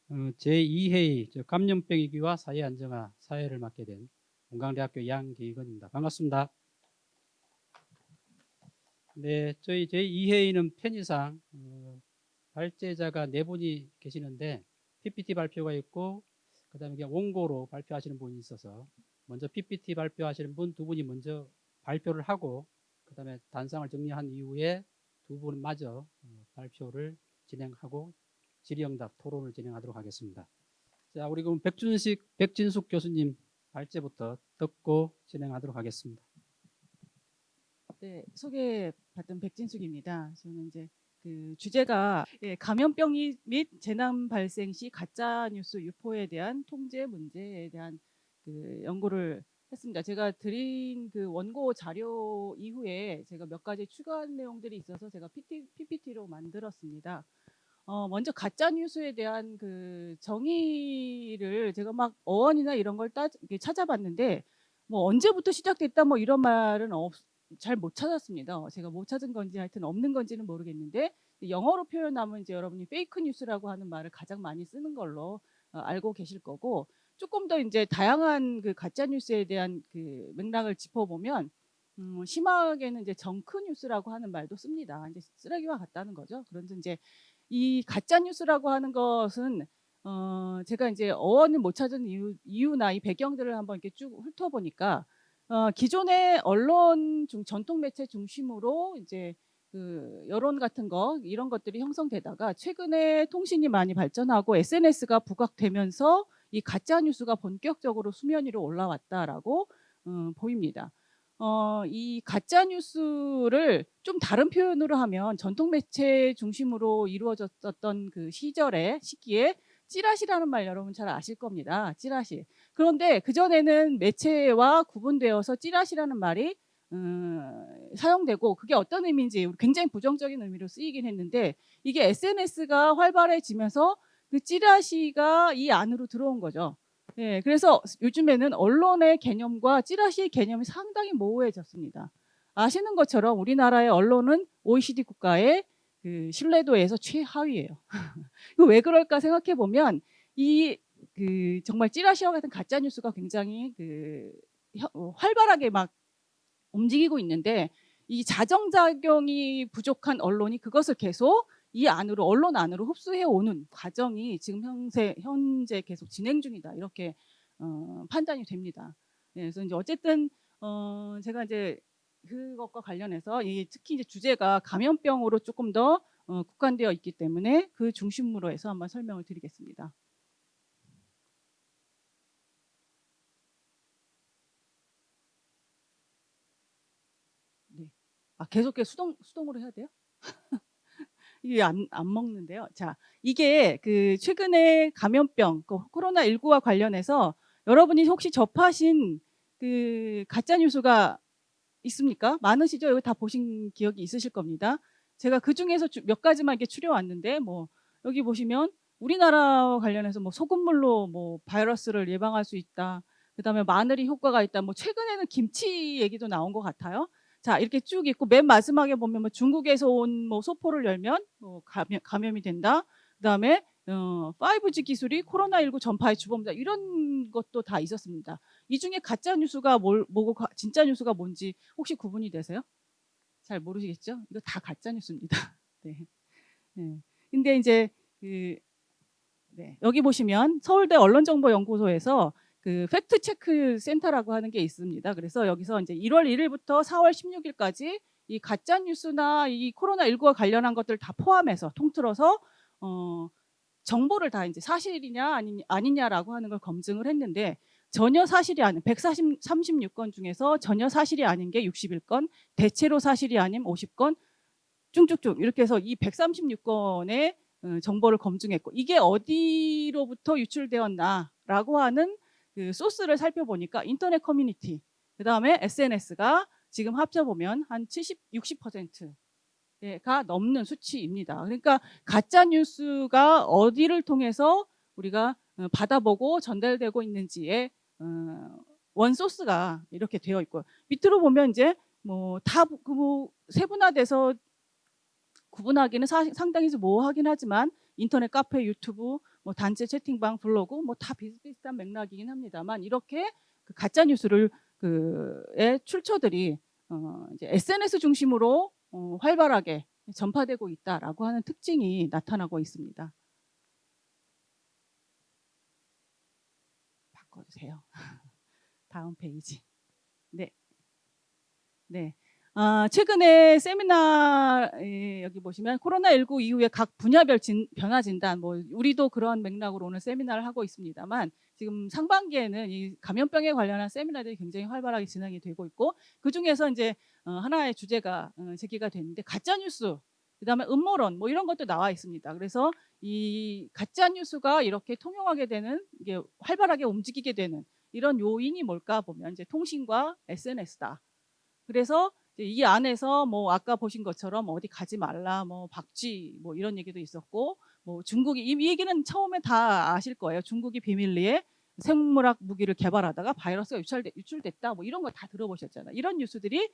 제2회의 감염병 위기와 사회 안정화 사회를 맡게 된 건강대학교 양기건입니다. 반갑습니다. 네, 저희 제2회의는 편의상 발제자가 4분이 계시는데 PPT 발표가 있고 그다음에 그냥 원고로 발표하시는 분이 있어서 먼저 PPT 발표하시는 분 2분이 먼저 발표를 하고 그다음에 단상을 정리한 이후에 2분 마저 발표를 진행하고 질의응답 토론을 진행하도록 하겠습니다. 자, 우리 그럼 백진숙 교수님 발제부터 듣고 진행하도록 하겠습니다. 네, 소개받은 백진숙입니다. 저는 이제 그 주제가 감염병 및 재난 발생 시 가짜 뉴스 유포에 대한 통제 문제에 대한 그 연구를 했습니다. 제가 드린 그 원고 자료 이후에 제가 몇 가지 추가한 내용들이 있어서 제가 PPT로 만들었습니다. 먼저 가짜 뉴스에 대한 그 정의를 제가 막 어원이나 이런 걸 찾아봤는데 뭐 언제부터 시작됐다 뭐 이런 말은 잘 못 찾았습니다. 제가 못 찾은 건지 하여튼 없는 건지는 모르겠는데 영어로 표현하면 이제 여러분이 페이크 뉴스라고 하는 말을 가장 많이 쓰는 걸로 알고 계실 거고, 조금 더 이제 다양한 그 가짜 뉴스에 대한 그 맥락을 짚어보면 심하게는 이제 정크 뉴스라고 하는 말도 씁니다. 이제 쓰레기와 같다는 거죠. 그런데 이제 이 가짜 뉴스라고 하는 것은 제가 이제 어원을 못 찾은 이유나 이 배경들을 한번 이렇게 쭉 훑어보니까 기존의 언론 전통 매체 중심으로 이제 그 여론 같은 거 이런 것들이 형성되다가 최근에 통신이 많이 발전하고 SNS가 부각되면서 이 가짜 뉴스가 본격적으로 수면 위로 올라왔다라고 보입니다. 이 가짜 뉴스를 좀 다른 표현으로 하면 전통 매체 중심으로 이루어졌던 그 시기에 찌라시라는 말 여러분 잘 아실 겁니다. 찌라시. 그런데 그전에는 매체와 구분되어서 찌라시라는 말이 사용되고, 그게 어떤 의미인지 굉장히 부정적인 의미로 쓰이긴 했는데, 이게 SNS가 활발해지면서 그 찌라시가 이 안으로 들어온 거죠. 네, 그래서 요즘에는 언론의 개념과 찌라시의 개념이 상당히 모호해졌습니다. 아시는 것처럼 우리나라의 언론은 OECD 국가의 그 신뢰도에서 최하위예요. 왜 그럴까 생각해 보면 그 정말 찌라시와 같은 가짜 뉴스가 굉장히 활발하게 막 움직이고 있는데, 이 자정작용이 부족한 언론이 그것을 계속 이 안으로, 언론 안으로 흡수해 오는 과정이 지금 현재 계속 진행 중이다, 이렇게 판단이 됩니다. 네, 그래서 이제 어쨌든 제가 이제 그것과 관련해서 특히 이제 주제가 감염병으로 조금 더 국한되어 있기 때문에 그 중심으로 해서 한번 설명을 드리겠습니다. 네. 계속 수동으로 해야 돼요? 이게 안 먹는데요. 자, 이게 그 최근에 감염병, 코로나19와 관련해서 여러분이 혹시 접하신 그 가짜 뉴스가 있습니까? 많으시죠? 여기 다 보신 기억이 있으실 겁니다. 제가 그 중에서 몇 가지만 이렇게 추려왔는데, 뭐 여기 보시면 우리나라와 관련해서 뭐 소금물로 뭐 바이러스를 예방할 수 있다, 그다음에 마늘이 효과가 있다, 뭐 최근에는 김치 얘기도 나온 것 같아요. 자, 이렇게 쭉 있고 맨 마지막에 보면 뭐 중국에서 온 뭐 소포를 열면 뭐 감염이 된다. 그다음에 5G 기술이 코로나19 전파의 주범이다, 이런 것도 다 있었습니다. 이 중에 가짜 뉴스가 뭐고 진짜 뉴스가 뭔지 혹시 구분이 되세요? 잘 모르시겠죠? 이거 다 가짜 뉴스입니다. 네. 네. 근데 이제 네. 여기 보시면 서울대 언론정보연구소에서 그 팩트 체크 센터라고 하는 게 있습니다. 그래서 여기서 이제 1월 1일부터 4월 16일까지 이 가짜 뉴스나 이 코로나19와 관련한 것들 다 포함해서 통틀어서 정보를 다 이제 사실이냐 아니냐라고 하는 걸 검증을 했는데, 전혀 사실이 아닌 136건 중에서 전혀 사실이 아닌 게 61건, 대체로 사실이 아닌 50건, 쭉쭉쭉 이렇게 해서 이 136건의 정보를 검증했고, 이게 어디로부터 유출되었나라고 하는 그 소스를 살펴보니까 인터넷 커뮤니티, 그다음에 SNS가 지금 합쳐보면 한 60%가 넘는 수치입니다. 그러니까 가짜 뉴스가 어디를 통해서 우리가 받아보고 전달되고 있는지의 원소스가 이렇게 되어 있고, 밑으로 보면 이제 뭐 다 세분화돼서 구분하기는 상당히 모호하긴 하지만 인터넷 카페, 유튜브, 뭐 단체 채팅방, 블로그 뭐 다 비슷비슷한 맥락이긴 합니다만 이렇게 그 가짜 뉴스를 그의 출처들이 이제 SNS 중심으로 활발하게 전파되고 있다라고 하는 특징이 나타나고 있습니다. 바꿔주세요. 다음 페이지. 네. 네. 최근에 세미나 여기 보시면 코로나19 이후에 각 분야별 변화 진단, 뭐 우리도 그런 맥락으로 오늘 세미나를 하고 있습니다만 지금 상반기에는 이 감염병에 관련한 세미나들이 굉장히 활발하게 진행이 되고 있고 그 중에서 이제 하나의 주제가 제기가 됐는데 가짜 뉴스, 그다음에 음모론 뭐 이런 것도 나와 있습니다. 그래서 이 가짜 뉴스가 이렇게 통용하게 되는, 이게 활발하게 움직이게 되는 이런 요인이 뭘까 보면 이제 통신과 SNS다. 그래서 이 안에서 뭐 아까 보신 것처럼 어디 가지 말라, 뭐 박쥐, 뭐 이런 얘기도 있었고, 뭐 중국이 이 얘기는 처음에 다 아실 거예요. 중국이 비밀리에 생물학 무기를 개발하다가 바이러스가 유출됐다, 뭐 이런 거 다 들어보셨잖아요. 이런 뉴스들이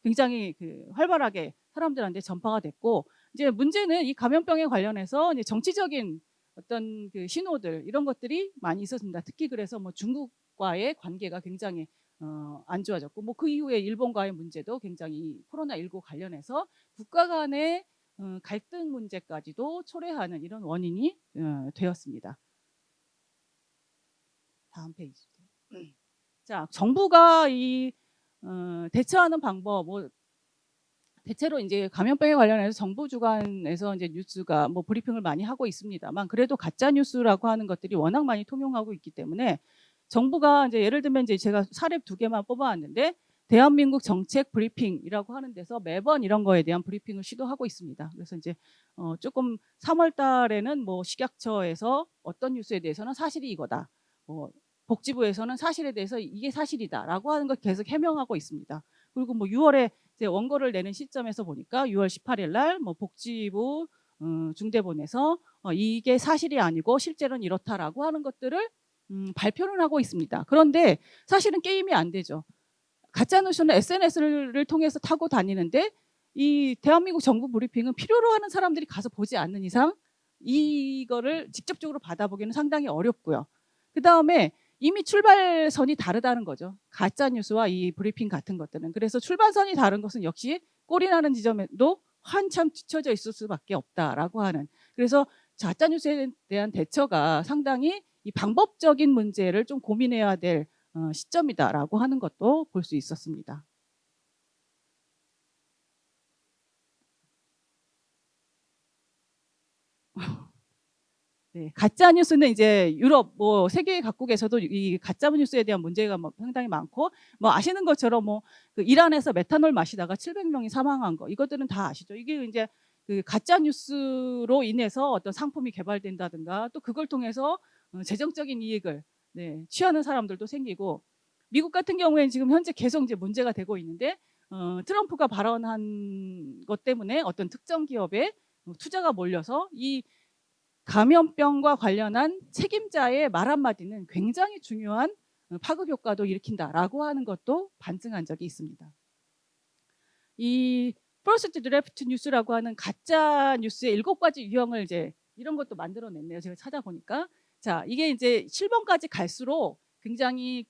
굉장히 활발하게 사람들한테 전파가 됐고, 이제 문제는 이 감염병에 관련해서 이제 정치적인 어떤 그 신호들 이런 것들이 많이 있었습니다. 특히 그래서 뭐 중국과의 관계가 굉장히 안 좋아졌고, 뭐 그 이후에 일본과의 문제도 굉장히 코로나19 관련해서 국가 간의 갈등 문제까지도 초래하는 이런 원인이 되었습니다. 다음 페이지. 자, 정부가 이 대처하는 방법, 뭐 대체로 이제 감염병에 관련해서 정부 주관에서 이제 뉴스가 뭐 브리핑을 많이 하고 있습니다만, 그래도 가짜 뉴스라고 하는 것들이 워낙 많이 통용하고 있기 때문에 정부가 이제 예를 들면 이제 제가 사례 2개만 뽑아왔는데 대한민국 정책 브리핑이라고 하는 데서 매번 이런 거에 대한 브리핑을 시도하고 있습니다. 그래서 이제 조금 3월 달에는 뭐 식약처에서 어떤 뉴스에 대해서는 사실이 이거다, 뭐 복지부에서는 사실에 대해서 이게 사실이다라고 하는 걸 계속 해명하고 있습니다. 그리고 뭐 6월에 이제 원고를 내는 시점에서 보니까 6월 18일 날 뭐 복지부 중대본에서 이게 사실이 아니고 실제로는 이렇다라고 하는 것들을 발표를 하고 있습니다. 그런데 사실은 게임이 안 되죠. 가짜뉴스는 SNS를 통해서 타고 다니는데 이 대한민국 정부 브리핑은 필요로 하는 사람들이 가서 보지 않는 이상 이거를 직접적으로 받아보기는 상당히 어렵고요. 그 다음에 이미 출발선이 다르다는 거죠. 가짜뉴스와 이 브리핑 같은 것들은. 그래서 출발선이 다른 것은 역시 꼴이 나는 지점에도 한참 뒤쳐져 있을 수밖에 없다라고 하는. 그래서 가짜뉴스에 대한 대처가 상당히 이 방법적인 문제를 좀 고민해야 될 시점이다라고 하는 것도 볼 수 있었습니다. 네, 가짜 뉴스는 이제 유럽 뭐 세계 각국에서도 이 가짜 뉴스에 대한 문제가 뭐 상당히 많고, 뭐 아시는 것처럼 뭐 그 이란에서 메탄올 마시다가 700명이 사망한 거 이것들은 다 아시죠. 이게 이제 그 가짜 뉴스로 인해서 어떤 상품이 개발된다든가 또 그걸 통해서 재정적인 이익을 취하는 사람들도 생기고, 미국 같은 경우에는 지금 현재 계속 이제 문제가 되고 있는데 트럼프가 발언한 것 때문에 어떤 특정 기업에 투자가 몰려서 이 감염병과 관련한 책임자의 말 한마디는 굉장히 중요한 파급 효과도 일으킨다라고 하는 것도 반증한 적이 있습니다. 이 퍼스트 드래프트 뉴스라고 하는 가짜 뉴스의 7가지 유형을 이제 이런 것도 만들어냈네요. 제가 찾아보니까. 자, 이게 이제 7번까지 갈수록 굉장히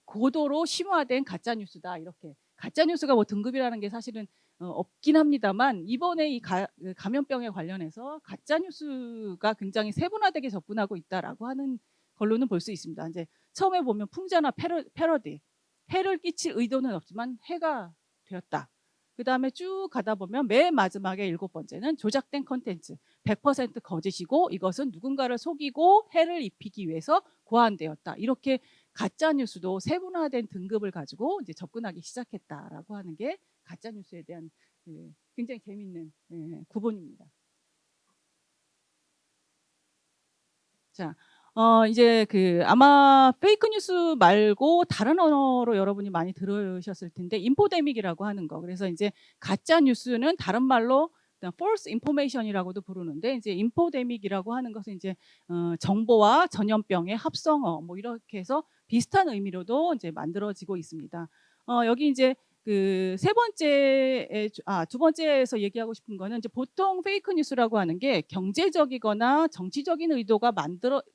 고도로 심화된 가짜 뉴스다. 이렇게 가짜 뉴스가 뭐 등급이라는 게 사실은 없긴 합니다만 이번에 이 감염병에 관련해서 가짜 뉴스가 굉장히 세분화되게 접근하고 있다라고 하는 걸로는 볼 수 있습니다. 이제 처음에 보면 풍자나 패러디, 해를 끼칠 의도는 없지만 해가 되었다. 그 다음에 쭉 가다 보면 맨 마지막에 7번째는 조작된 컨텐츠, 100% 거짓이고 이것은 누군가를 속이고 해를 입히기 위해서 고안되었다. 이렇게 가짜 뉴스도 세분화된 등급을 가지고 이제 접근하기 시작했다라고 하는 게 가짜 뉴스에 대한 굉장히 재미있는 구분입니다. 자, 이제 아마 페이크 뉴스 말고 다른 언어로 여러분이 많이 들으셨을 텐데 인포데믹이라고 하는 거. 그래서 이제 가짜 뉴스는 다른 말로 false information이라고도 부르는데 이제 인포데믹이라고 하는 것은 이제 정보와 전염병의 합성어 뭐 이렇게 해서 비슷한 의미로도 이제 만들어지고 있습니다. 여기 이제 그 세 번째에 두 번째에서 얘기하고 싶은 거는 이제 보통 페이크 뉴스라고 하는 게 경제적이거나 정치적인 의도가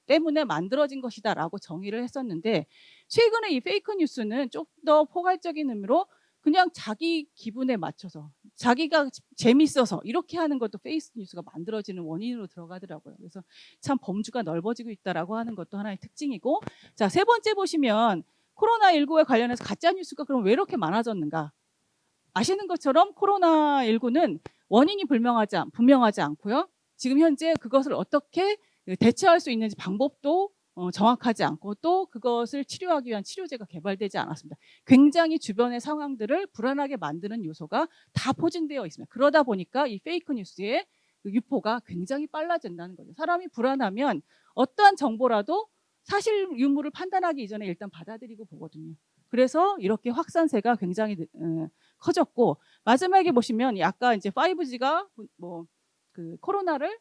때문에 만들어진 것이다라고 정의를 했었는데, 최근에 이 페이크 뉴스는 좀 더 포괄적인 의미로 그냥 자기 기분에 맞춰서 자기가 재밌어서 이렇게 하는 것도 페이크 뉴스가 만들어지는 원인으로 들어가더라고요. 그래서 참 범주가 넓어지고 있다라고 하는 것도 하나의 특징이고, 자, 세 번째 보시면 코로나19에 관련해서 가짜 뉴스가 그럼 왜 이렇게 많아졌는가? 아시는 것처럼 코로나19는 원인이 분명하지 않고요. 지금 현재 그것을 어떻게 대처할 수 있는지 방법도 정확하지 않고, 또 그것을 치료하기 위한 치료제가 개발되지 않았습니다. 굉장히 주변의 상황들을 불안하게 만드는 요소가 다 포진되어 있습니다. 그러다 보니까 이 페이크 뉴스의 유포가 굉장히 빨라진다는 거죠. 사람이 불안하면 어떠한 정보라도 사실 유무를 판단하기 이전에 일단 받아들이고 보거든요. 그래서 이렇게 확산세가 굉장히 커졌고, 마지막에 보시면 아까 이제 5G가 뭐 그 코로나를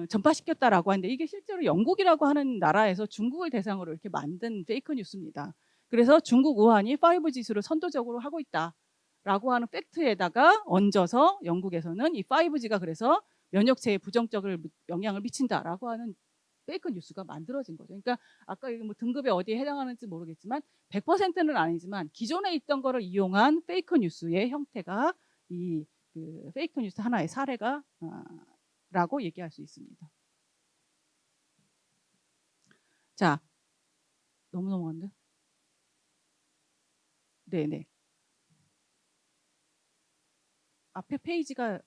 전파시켰다라고 하는데, 이게 실제로 영국이라고 하는 나라에서 중국을 대상으로 이렇게 만든 페이크 뉴스입니다. 그래서 중국 우한이 5G를 선도적으로 하고 있다라고 하는 팩트에다가 얹어서 영국에서는 이 5G가 그래서 면역체에 부정적인 영향을 미친다라고 하는 페이크 뉴스가 만들어진 거죠. 그러니까 아까 뭐 등급에 어디에 해당하는지 모르겠지만 100%는 아니지만 기존에 있던 거를 이용한 페이크 뉴스의 형태가 이 그 페이크 뉴스 하나의 사례가 라고 얘기할 수 있습니다. 자, 너무 넘어갔는데? 네네. 앞에 페이지가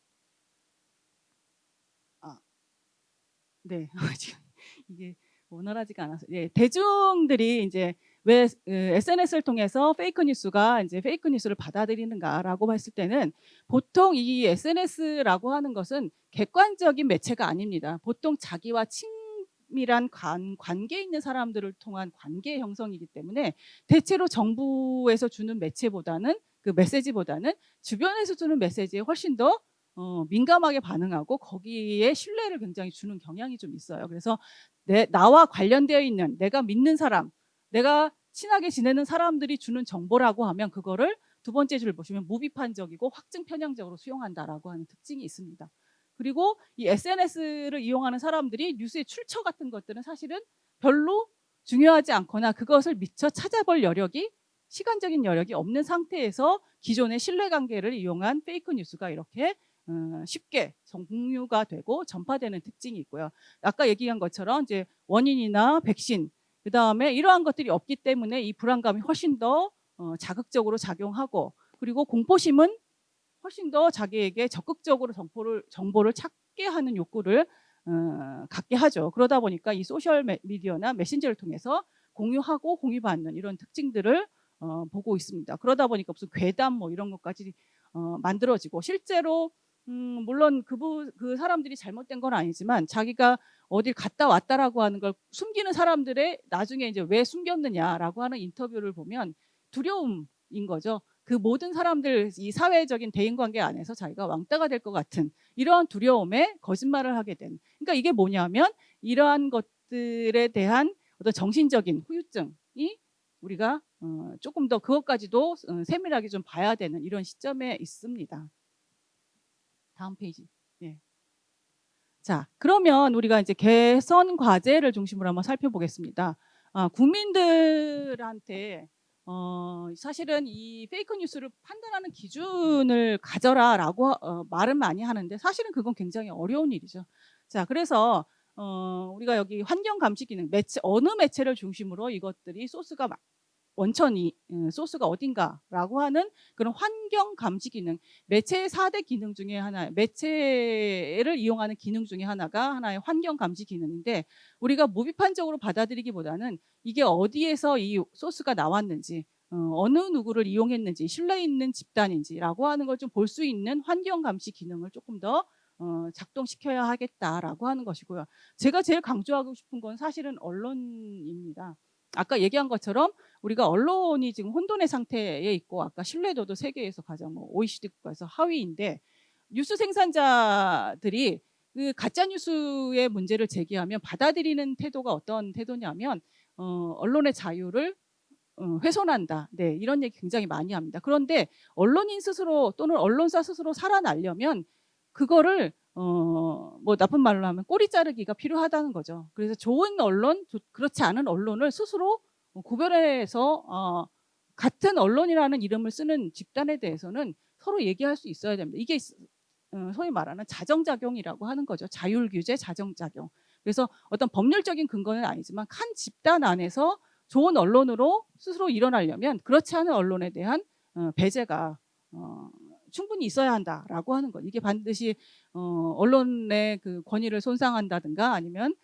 네. 지금 이게 원활하지가 않아서. 예, 대중들이 이제 왜 SNS를 통해서 페이크 뉴스가 이제 페이크 뉴스를 받아들이는가라고 했을 때는, 보통 이 SNS라고 하는 것은 객관적인 매체가 아닙니다. 보통 자기와 친밀한 관계 있는 사람들을 통한 관계 형성이기 때문에, 대체로 정부에서 주는 메시지보다는 주변에서 주는 메시지에 훨씬 더 민감하게 반응하고 거기에 신뢰를 굉장히 주는 경향이 좀 있어요. 그래서 나와 관련되어 있는, 내가 믿는 사람, 내가 친하게 지내는 사람들이 주는 정보라고 하면 그거를 두 번째 줄 보시면 무비판적이고 확증 편향적으로 수용한다라고 하는 특징이 있습니다. 그리고 이 SNS를 이용하는 사람들이 뉴스의 출처 같은 것들은 사실은 별로 중요하지 않거나 그것을 미처 찾아볼 시간적인 여력이 없는 상태에서 기존의 신뢰관계를 이용한 페이크 뉴스가 이렇게 쉽게 공유가 되고 전파되는 특징이 있고요. 아까 얘기한 것처럼 이제 원인이나 백신, 그 다음에 이러한 것들이 없기 때문에 이 불안감이 훨씬 더 자극적으로 작용하고, 그리고 공포심은 훨씬 더 자기에게 적극적으로 정보를 찾게 하는 욕구를 갖게 하죠. 그러다 보니까 이 소셜 미디어나 메신저를 통해서 공유하고 공유받는 이런 특징들을 보고 있습니다. 그러다 보니까 무슨 괴담 뭐 이런 것까지 만들어지고, 실제로 물론 그 사람들이 잘못된 건 아니지만 자기가 어딜 갔다 왔다라고 하는 걸 숨기는 사람들의 나중에 이제 왜 숨겼느냐라고 하는 인터뷰를 보면 두려움인 거죠. 그 모든 사람들, 이 사회적인 대인관계 안에서 자기가 왕따가 될 것 같은 이러한 두려움에 거짓말을 하게 된. 그러니까 이게 뭐냐면 이러한 것들에 대한 어떤 정신적인 후유증이 우리가 조금 더 그것까지도 세밀하게 좀 봐야 되는 이런 시점에 있습니다. 다음 페이지. 예. 자, 그러면 우리가 이제 개선 과제를 중심으로 한번 살펴보겠습니다. 국민들한테 사실은 이 페이크 뉴스를 판단하는 기준을 가져라라고 말은 많이 하는데, 사실은 그건 굉장히 어려운 일이죠. 자, 그래서 우리가 여기 환경 감시 기능, 어느 매체를 중심으로 이것들이 소스가 어딘가라고 하는 그런 환경 감시 기능, 매체의 4대 기능 중에 하나, 매체를 이용하는 기능 중에 하나가 하나의 환경 감시 기능인데, 우리가 무비판적으로 받아들이기보다는 이게 어디에서 이 소스가 나왔는지, 어느 누구를 이용했는지, 신뢰 있는 집단인지라고 하는 걸 좀 볼 수 있는 환경 감시 기능을 조금 더 작동시켜야 하겠다라고 하는 것이고요. 제가 제일 강조하고 싶은 건 사실은 언론입니다. 아까 얘기한 것처럼 우리가 언론이 지금 혼돈의 상태에 있고, 아까 신뢰도도 세계에서 가장 OECD 국가에서 하위인데, 뉴스 생산자들이 그 가짜 뉴스의 문제를 제기하면 받아들이는 태도가 어떤 태도냐면 언론의 자유를 훼손한다. 네, 이런 얘기 굉장히 많이 합니다. 그런데 언론인 스스로 또는 언론사 스스로 살아나려면 그거를 뭐 나쁜 말로 하면 꼬리 자르기가 필요하다는 거죠. 그래서 좋은 언론, 그렇지 않은 언론을 스스로 구별해서 같은 언론이라는 이름을 쓰는 집단에 대해서는 서로 얘기할 수 있어야 됩니다. 이게 소위 말하는 자정작용이라고 하는 거죠. 자율규제, 자정작용. 그래서 어떤 법률적인 근거는 아니지만 한 집단 안에서 좋은 언론으로 스스로 일어나려면 그렇지 않은 언론에 대한 배제가 충분히 있어야 한다라고 하는 것. 이게 반드시 언론의 그 권위를 손상한다든가 아니면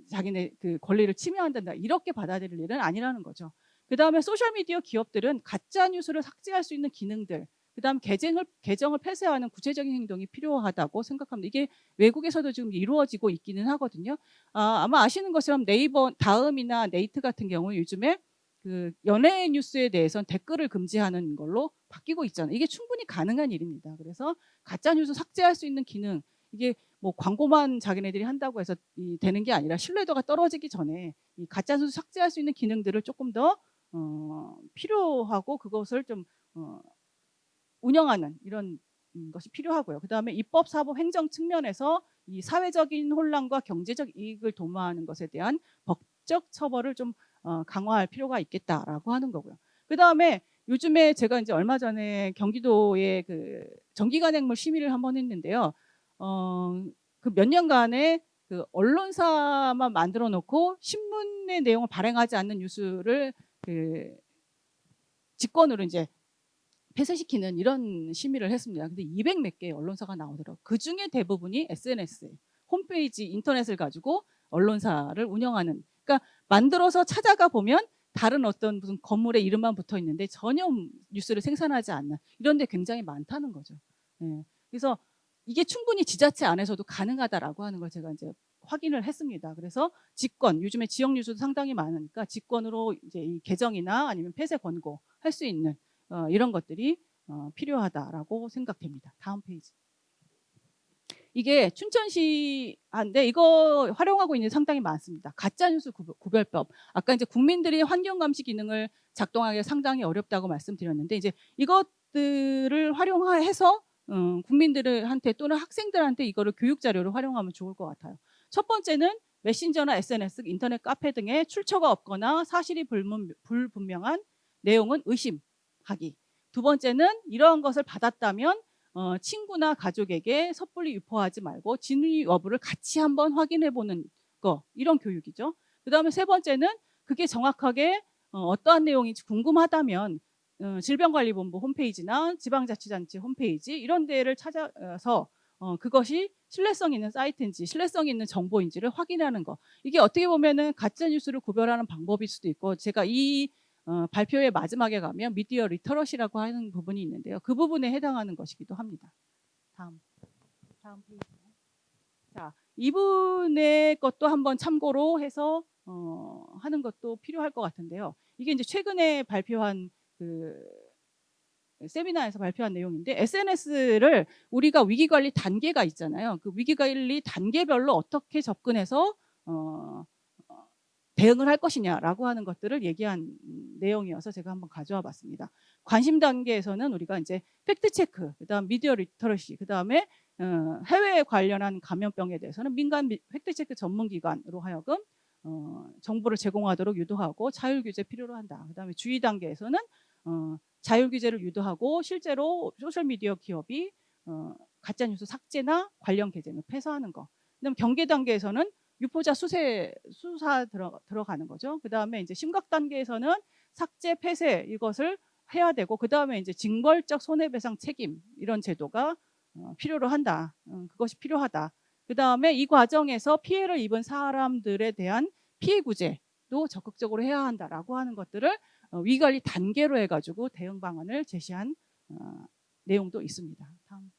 자기네 그 권리를 침해한다든가 이렇게 받아들일 일은 아니라는 거죠. 그 다음에 소셜미디어 기업들은 가짜 뉴스를 삭제할 수 있는 기능들, 그 다음 계정을 폐쇄하는 구체적인 행동이 필요하다고 생각합니다. 이게 외국에서도 지금 이루어지고 있기는 하거든요. 아마 아시는 것처럼 네이버, 다음이나 네이트 같은 경우 요즘에 그 연예 뉴스에 대해서는 댓글을 금지하는 걸로 바뀌고 있잖아요. 이게 충분히 가능한 일입니다. 그래서 가짜 뉴스 삭제할 수 있는 기능, 이게 뭐 광고만 자기네들이 한다고 해서 되는 게 아니라 신뢰도가 떨어지기 전에 이 가짜 뉴스 삭제할 수 있는 기능들을 조금 더 필요하고 그것을 좀 운영하는 이런 것이 필요하고요. 그다음에 입법, 사법, 행정 측면에서 이 사회적인 혼란과 경제적 이익을 도모하는 것에 대한 법적 처벌을 좀 강화할 필요가 있겠다라고 하는 거고요. 그다음에 요즘에 제가 이제 얼마 전에 경기도에 그 전기간행물 심의를 한번 했는데요. 그 몇 년간의 그 언론사만 만들어 놓고 신문의 내용을 발행하지 않는 뉴스를 그 직권으로 이제 폐쇄시키는 이런 심의를 했습니다. 근데 200 몇 개의 언론사가 나오더라고요. 그 중에 대부분이 SNS, 홈페이지, 인터넷을 가지고 언론사를 운영하는. 그러니까 만들어서 찾아가 보면 다른 어떤 무슨 건물의 이름만 붙어 있는데 전혀 뉴스를 생산하지 않는 이런 데 굉장히 많다는 거죠. 네. 그래서 이게 충분히 지자체 안에서도 가능하다라고 하는 걸 제가 이제 확인을 했습니다. 그래서 직권, 요즘에 지역 뉴스도 상당히 많으니까 직권으로 이제 이 개정이나 아니면 폐쇄 권고 할 수 있는 이런 것들이 필요하다라고 생각됩니다. 다음 페이지. 이게 춘천시인데 이거 활용하고 있는 상당히 많습니다. 가짜뉴스 구별법. 아까 이제 국민들이 환경감시 기능을 작동하기 상당히 어렵다고 말씀드렸는데 이제 이것들을 활용해서 국민들한테 또는 학생들한테 이거를 교육 자료로 활용하면 좋을 것 같아요. 첫 번째는 메신저나 SNS, 인터넷 카페 등에 출처가 없거나 사실이 불분명한 내용은 의심하기. 두 번째는 이러한 것을 받았다면 친구나 가족에게 섣불리 유포하지 말고 진위 여부를 같이 한번 확인해보는 거, 이런 교육이죠. 그 다음에 세 번째는 그게 정확하게 어떠한 내용인지 궁금하다면 질병관리본부 홈페이지나 지방자치단체 홈페이지 이런 데를 찾아서 그것이 신뢰성 있는 사이트인지 신뢰성 있는 정보인지를 확인하는 거. 이게 어떻게 보면은 가짜뉴스를 구별하는 방법일 수도 있고, 제가 이 발표의 마지막에 가면 미디어 리터러시라고 하는 부분이 있는데요. 그 부분에 해당하는 것이기도 합니다. 다음 페이지. 자, 이분의 것도 한번 참고로 해서 하는 것도 필요할 것 같은데요. 이게 이제 최근에 발표한 그 세미나에서 발표한 내용인데, SNS를 우리가 위기관리 단계가 있잖아요. 그 위기관리 단계별로 어떻게 접근해서 대응을 할 것이냐라고 하는 것들을 얘기한 내용이어서 제가 한번 가져와 봤습니다. 관심 단계에서는 우리가 이제 팩트 체크, 그다음 미디어 리터러시, 그다음에 해외에 관련한 감염병에 대해서는 민간 팩트 체크 전문 기관으로 하여금 정보를 제공하도록 유도하고 자율 규제 필요로 한다. 그다음에 주의 단계에서는 자율 규제를 유도하고 실제로 소셜 미디어 기업이 가짜 뉴스 삭제나 관련 계정을 폐쇄하는 거. 그다음 경계 단계에서는 유포자 수사 들어가는 거죠. 그 다음에 이제 심각 단계에서는 삭제, 폐쇄 이것을 해야 되고, 그 다음에 이제 징벌적 손해배상 책임 이런 제도가 필요로 한다. 그것이 필요하다. 그 다음에 이 과정에서 피해를 입은 사람들에 대한 피해 구제도 적극적으로 해야 한다라고 하는 것들을 위관리 단계로 해가지고 대응 방안을 제시한 내용도 있습니다. 다음.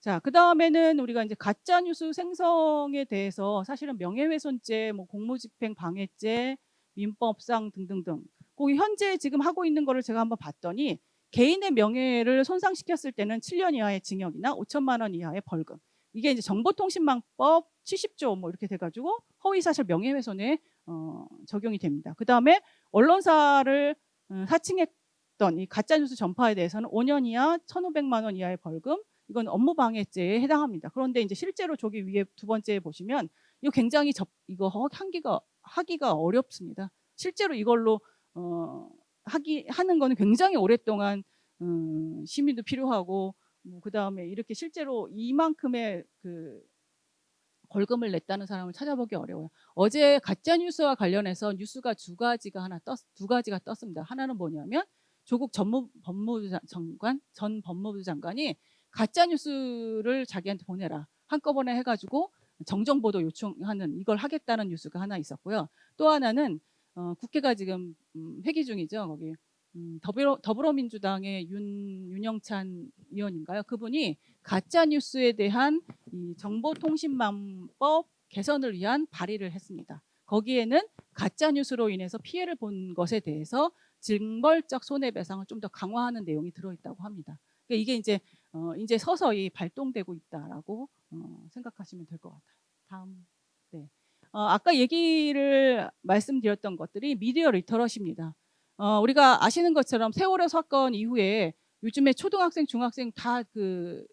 자, 그 다음에는 우리가 이제 가짜뉴스 생성에 대해서 사실은 명예훼손죄, 뭐 공무집행 방해죄, 민법상 등등등. 그 현재 지금 하고 있는 거를 제가 한번 봤더니 개인의 명예를 손상시켰을 때는 7년 이하의 징역이나 5천만 원 이하의 벌금. 이게 이제 정보통신망법 70조 뭐 이렇게 돼가지고 허위사실 명예훼손에 적용이 됩니다. 그 다음에 언론사를 사칭했던 이 가짜뉴스 전파에 대해서는 5년 이하 1,500만 원 이하의 벌금, 이건 업무방해죄에 해당합니다. 그런데 이제 실제로 저기 위에 두 번째 보시면 이거 굉장히 이거 하기가 어렵습니다. 실제로 이걸로 하는 거는 굉장히 오랫동안 시민도 필요하고, 뭐 그다음에 이렇게 실제로 이만큼의 그 벌금을 냈다는 사람을 찾아보기 어려워요. 어제 가짜 뉴스와 관련해서 뉴스가 두 가지가 떴습니다. 하나는 뭐냐면 조국 전 법무부 장관이 가짜 뉴스를 자기한테 보내라, 한꺼번에 해가지고 정정보도 요청하는, 이걸 하겠다는 뉴스가 하나 있었고요. 또 하나는 국회가 지금 회기 중이죠. 거기 더불어민주당의 윤영찬 의원인가요? 그분이 가짜 뉴스에 대한 이 정보통신망법 개선을 위한 발의를 했습니다. 거기에는 가짜 뉴스로 인해서 피해를 본 것에 대해서 징벌적 손해배상을 좀 더 강화하는 내용이 들어있다고 합니다. 그러니까 이게 이제 서서히 발동되고 있다라고 생각하시면 될 것 같아요. 다음. 네. 아까 얘기를 말씀드렸던 것들이 미디어 리터러시입니다. 우리가 아시는 것처럼 세월호 사건 이후에 요즘에 초등학생, 중학생 다 그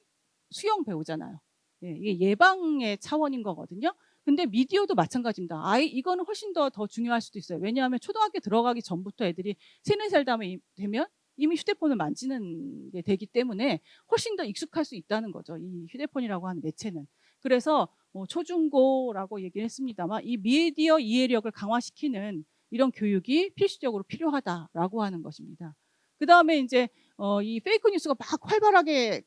수영 배우잖아요. 예, 이게 예방의 차원인 거거든요. 근데 미디어도 마찬가지입니다. 이거는 훨씬 더 중요할 수도 있어요. 왜냐하면 초등학교 들어가기 전부터 애들이 3, 4살 되면 이미 휴대폰을 만지는 게 되기 때문에 훨씬 더 익숙할 수 있다는 거죠. 이 휴대폰이라고 하는 매체는. 그래서 초중고라고 얘기를 했습니다만 이 미디어 이해력을 강화시키는 이런 교육이 필수적으로 필요하다라고 하는 것입니다. 그 다음에 이제 이 페이크 뉴스가 막 활발하게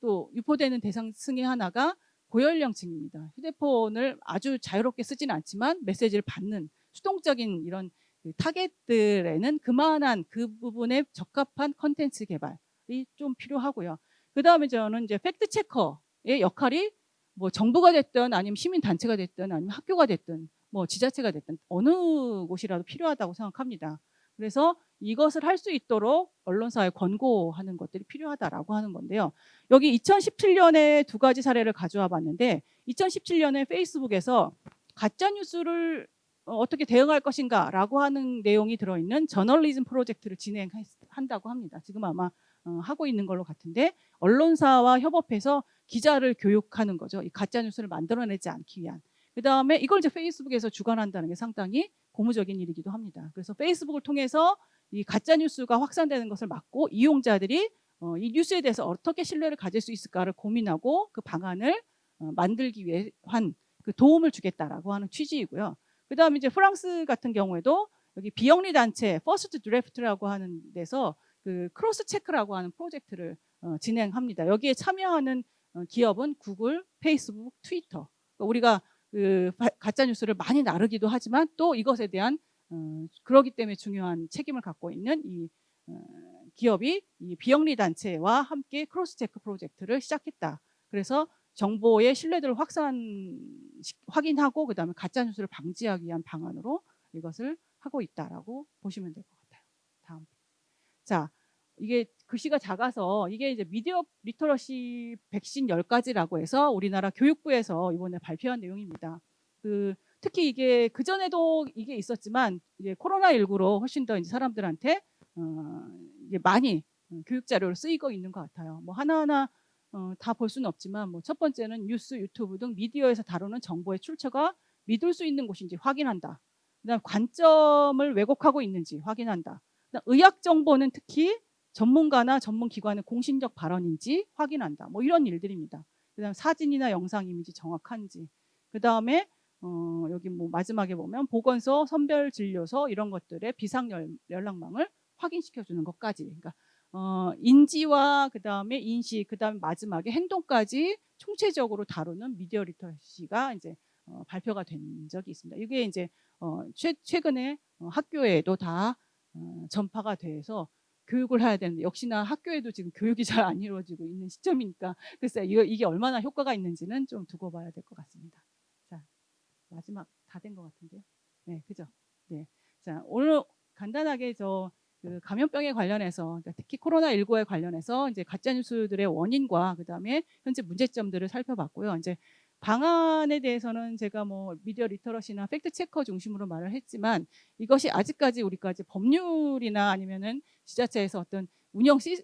또 유포되는 대상 중에 하나가 고연령층입니다. 휴대폰을 아주 자유롭게 쓰진 않지만 메시지를 받는 수동적인 이런 타겟들에는 그만한 그 부분에 적합한 컨텐츠 개발이 좀 필요하고요. 그 다음에 저는 이제 팩트 체커의 역할이 뭐 정부가 됐든 아니면 시민단체가 됐든 아니면 학교가 됐든 뭐 지자체가 됐든 어느 곳이라도 필요하다고 생각합니다. 그래서 이것을 할 수 있도록 언론사에 권고하는 것들이 필요하다라고 하는 건데요. 여기 2017년에 두 가지 사례를 가져와 봤는데 2017년에 페이스북에서 가짜뉴스를 어떻게 대응할 것인가라고 하는 내용이 들어있는 저널리즘 프로젝트를 진행한다고 합니다. 지금 아마 하고 있는 걸로 같은데 언론사와 협업해서 기자를 교육하는 거죠. 이 가짜뉴스를 만들어내지 않기 위한. 그 다음에 이걸 이제 페이스북에서 주관한다는 게 상당히 고무적인 일이기도 합니다. 그래서 페이스북을 통해서 이 가짜뉴스가 확산되는 것을 막고 이용자들이 이 뉴스에 대해서 어떻게 신뢰를 가질 수 있을까를 고민하고 그 방안을 만들기 위해 한 그 도움을 주겠다라고 하는 취지이고요. 그 다음에 이제 프랑스 같은 경우에도 여기 비영리 단체 퍼스트 드래프트라고 하는 데서 그 크로스 체크라고 하는 프로젝트를 진행합니다. 여기에 참여하는 기업은 구글, 페이스북, 트위터. 그러니까 우리가 그 가짜 뉴스를 많이 나르기도 하지만 또 이것에 대한 그러기 때문에 중요한 책임을 갖고 있는 이 기업이 이 비영리 단체와 함께 크로스 체크 프로젝트를 시작했다. 그래서 정보의 신뢰도를 확인하고 그다음에 가짜 뉴스를 방지하기 위한 방안으로 이것을 하고 있다라고 보시면 될 것 같아요. 다음. 자, 이게 글씨가 작아서 이게 이제 미디어 리터러시 백신 10가지라고 해서 우리나라 교육부에서 이번에 발표한 내용입니다. 특히 이게 그전에도 이게 있었지만 이제 코로나19로 훨씬 더 이제 사람들한테 이게 많이 교육 자료로 쓰이고 있는 것 같아요. 뭐 하나하나 다 볼 수는 없지만 뭐 첫 번째는 뉴스, 유튜브 등 미디어에서 다루는 정보의 출처가 믿을 수 있는 곳인지 확인한다. 그다음 관점을 왜곡하고 있는지 확인한다. 그다음 의학 정보는 특히 전문가나 전문기관의 공신적 발언인지 확인한다. 뭐 이런 일들입니다. 그다음 사진이나 영상 이미지 정확한지. 그다음에 여기 뭐 마지막에 보면 보건소, 선별진료소 이런 것들의 비상 연락망을 확인시켜 주는 것까지. 그러니까 인지와 그다음에 인식, 그다음에 마지막에 행동까지 총체적으로 다루는 미디어 리터러시가 이제 발표가 된 적이 있습니다. 이게 이제 최근에 학교에도 다 전파가 돼서 교육을 해야 되는데 역시나 학교에도 지금 교육이 잘 안 이루어지고 있는 시점이니까 글쎄 이게 얼마나 효과가 있는지는 좀 두고 봐야 될 것 같습니다. 자, 마지막 다 된 것 같은데요. 네, 그죠? 네. 자, 오늘 간단하게 그 감염병에 관련해서 그러니까 특히 코로나19에 관련해서 이제 가짜 뉴스들의 원인과 그다음에 현재 문제점들을 살펴봤고요. 이제 방안에 대해서는 제가 뭐 미디어 리터러시나 팩트 체커 중심으로 말을 했지만 이것이 아직까지 우리까지 법률이나 아니면은 지자체에서 어떤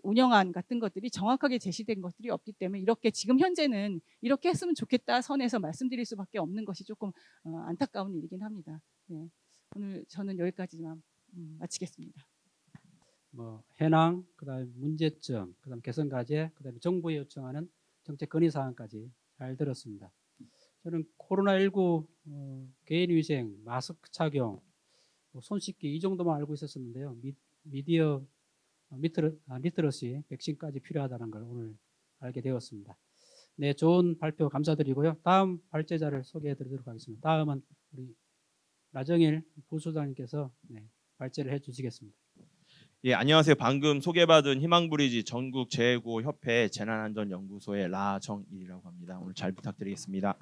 운영안 같은 것들이 정확하게 제시된 것들이 없기 때문에 이렇게 지금 현재는 이렇게 했으면 좋겠다 선에서 말씀드릴 수밖에 없는 것이 조금 안타까운 일이긴 합니다. 네. 오늘 저는 여기까지만 마치겠습니다. 뭐 해낭, 그다음에 문제점, 그다음 개선 과제, 그다음에 정부에 요청하는 정책 건의 사항까지 잘 들었습니다. 저는 코로나19 개인 위생, 마스크 착용, 손 씻기 이 정도만 알고 있었는데요. 미디어 리터러시, 백신까지 필요하다는 걸 오늘 알게 되었습니다. 네, 좋은 발표 감사드리고요. 다음 발제자를 소개해드리도록 하겠습니다. 다음은 우리 나정일 부소장님께서 발제를 해주시겠습니다. 예, 안녕하세요. 방금 소개받은 희망브리지 전국재해구호협회 재난안전연구소의 라정일이라고 합니다. 오늘 잘 부탁드리겠습니다.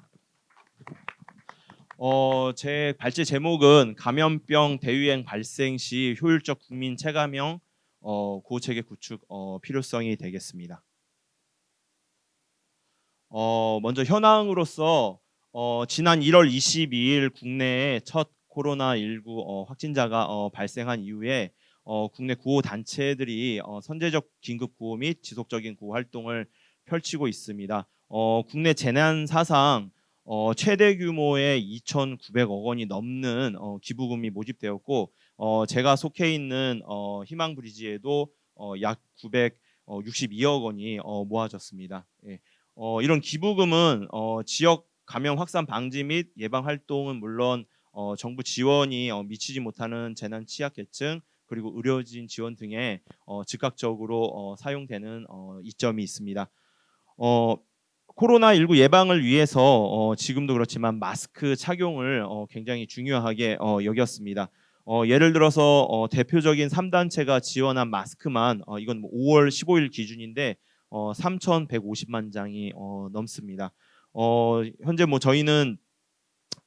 제 발제 제목은 감염병 대유행 발생 시 효율적 국민 체감형 구호체계 구축 필요성이 되겠습니다. 먼저 현황으로서 지난 1월 22일 국내에 첫 코로나19 확진자가 발생한 이후에 국내 구호 단체들이 선제적 긴급 구호 및 지속적인 구호 활동을 펼치고 있습니다. 국내 재난 사상 최대 규모의 2,900억 원이 넘는 기부금이 모집되었고 제가 속해 있는 희망브리지에도 약 962억 원이 모아졌습니다. 예. 이런 기부금은 지역 감염 확산 방지 및 예방 활동은 물론 정부 지원이 미치지 못하는 재난 취약계층 그리고 의료진 지원 등에 즉각적으로 사용되는 이점이 있습니다. 코로나19 예방을 위해서 지금도 그렇지만 마스크 착용을 굉장히 중요하게 여겼습니다. 예를 들어서 대표적인 3단체가 지원한 마스크만 이건 5월 15일 기준인데 3,150만 장이 넘습니다. 현재 뭐 저희는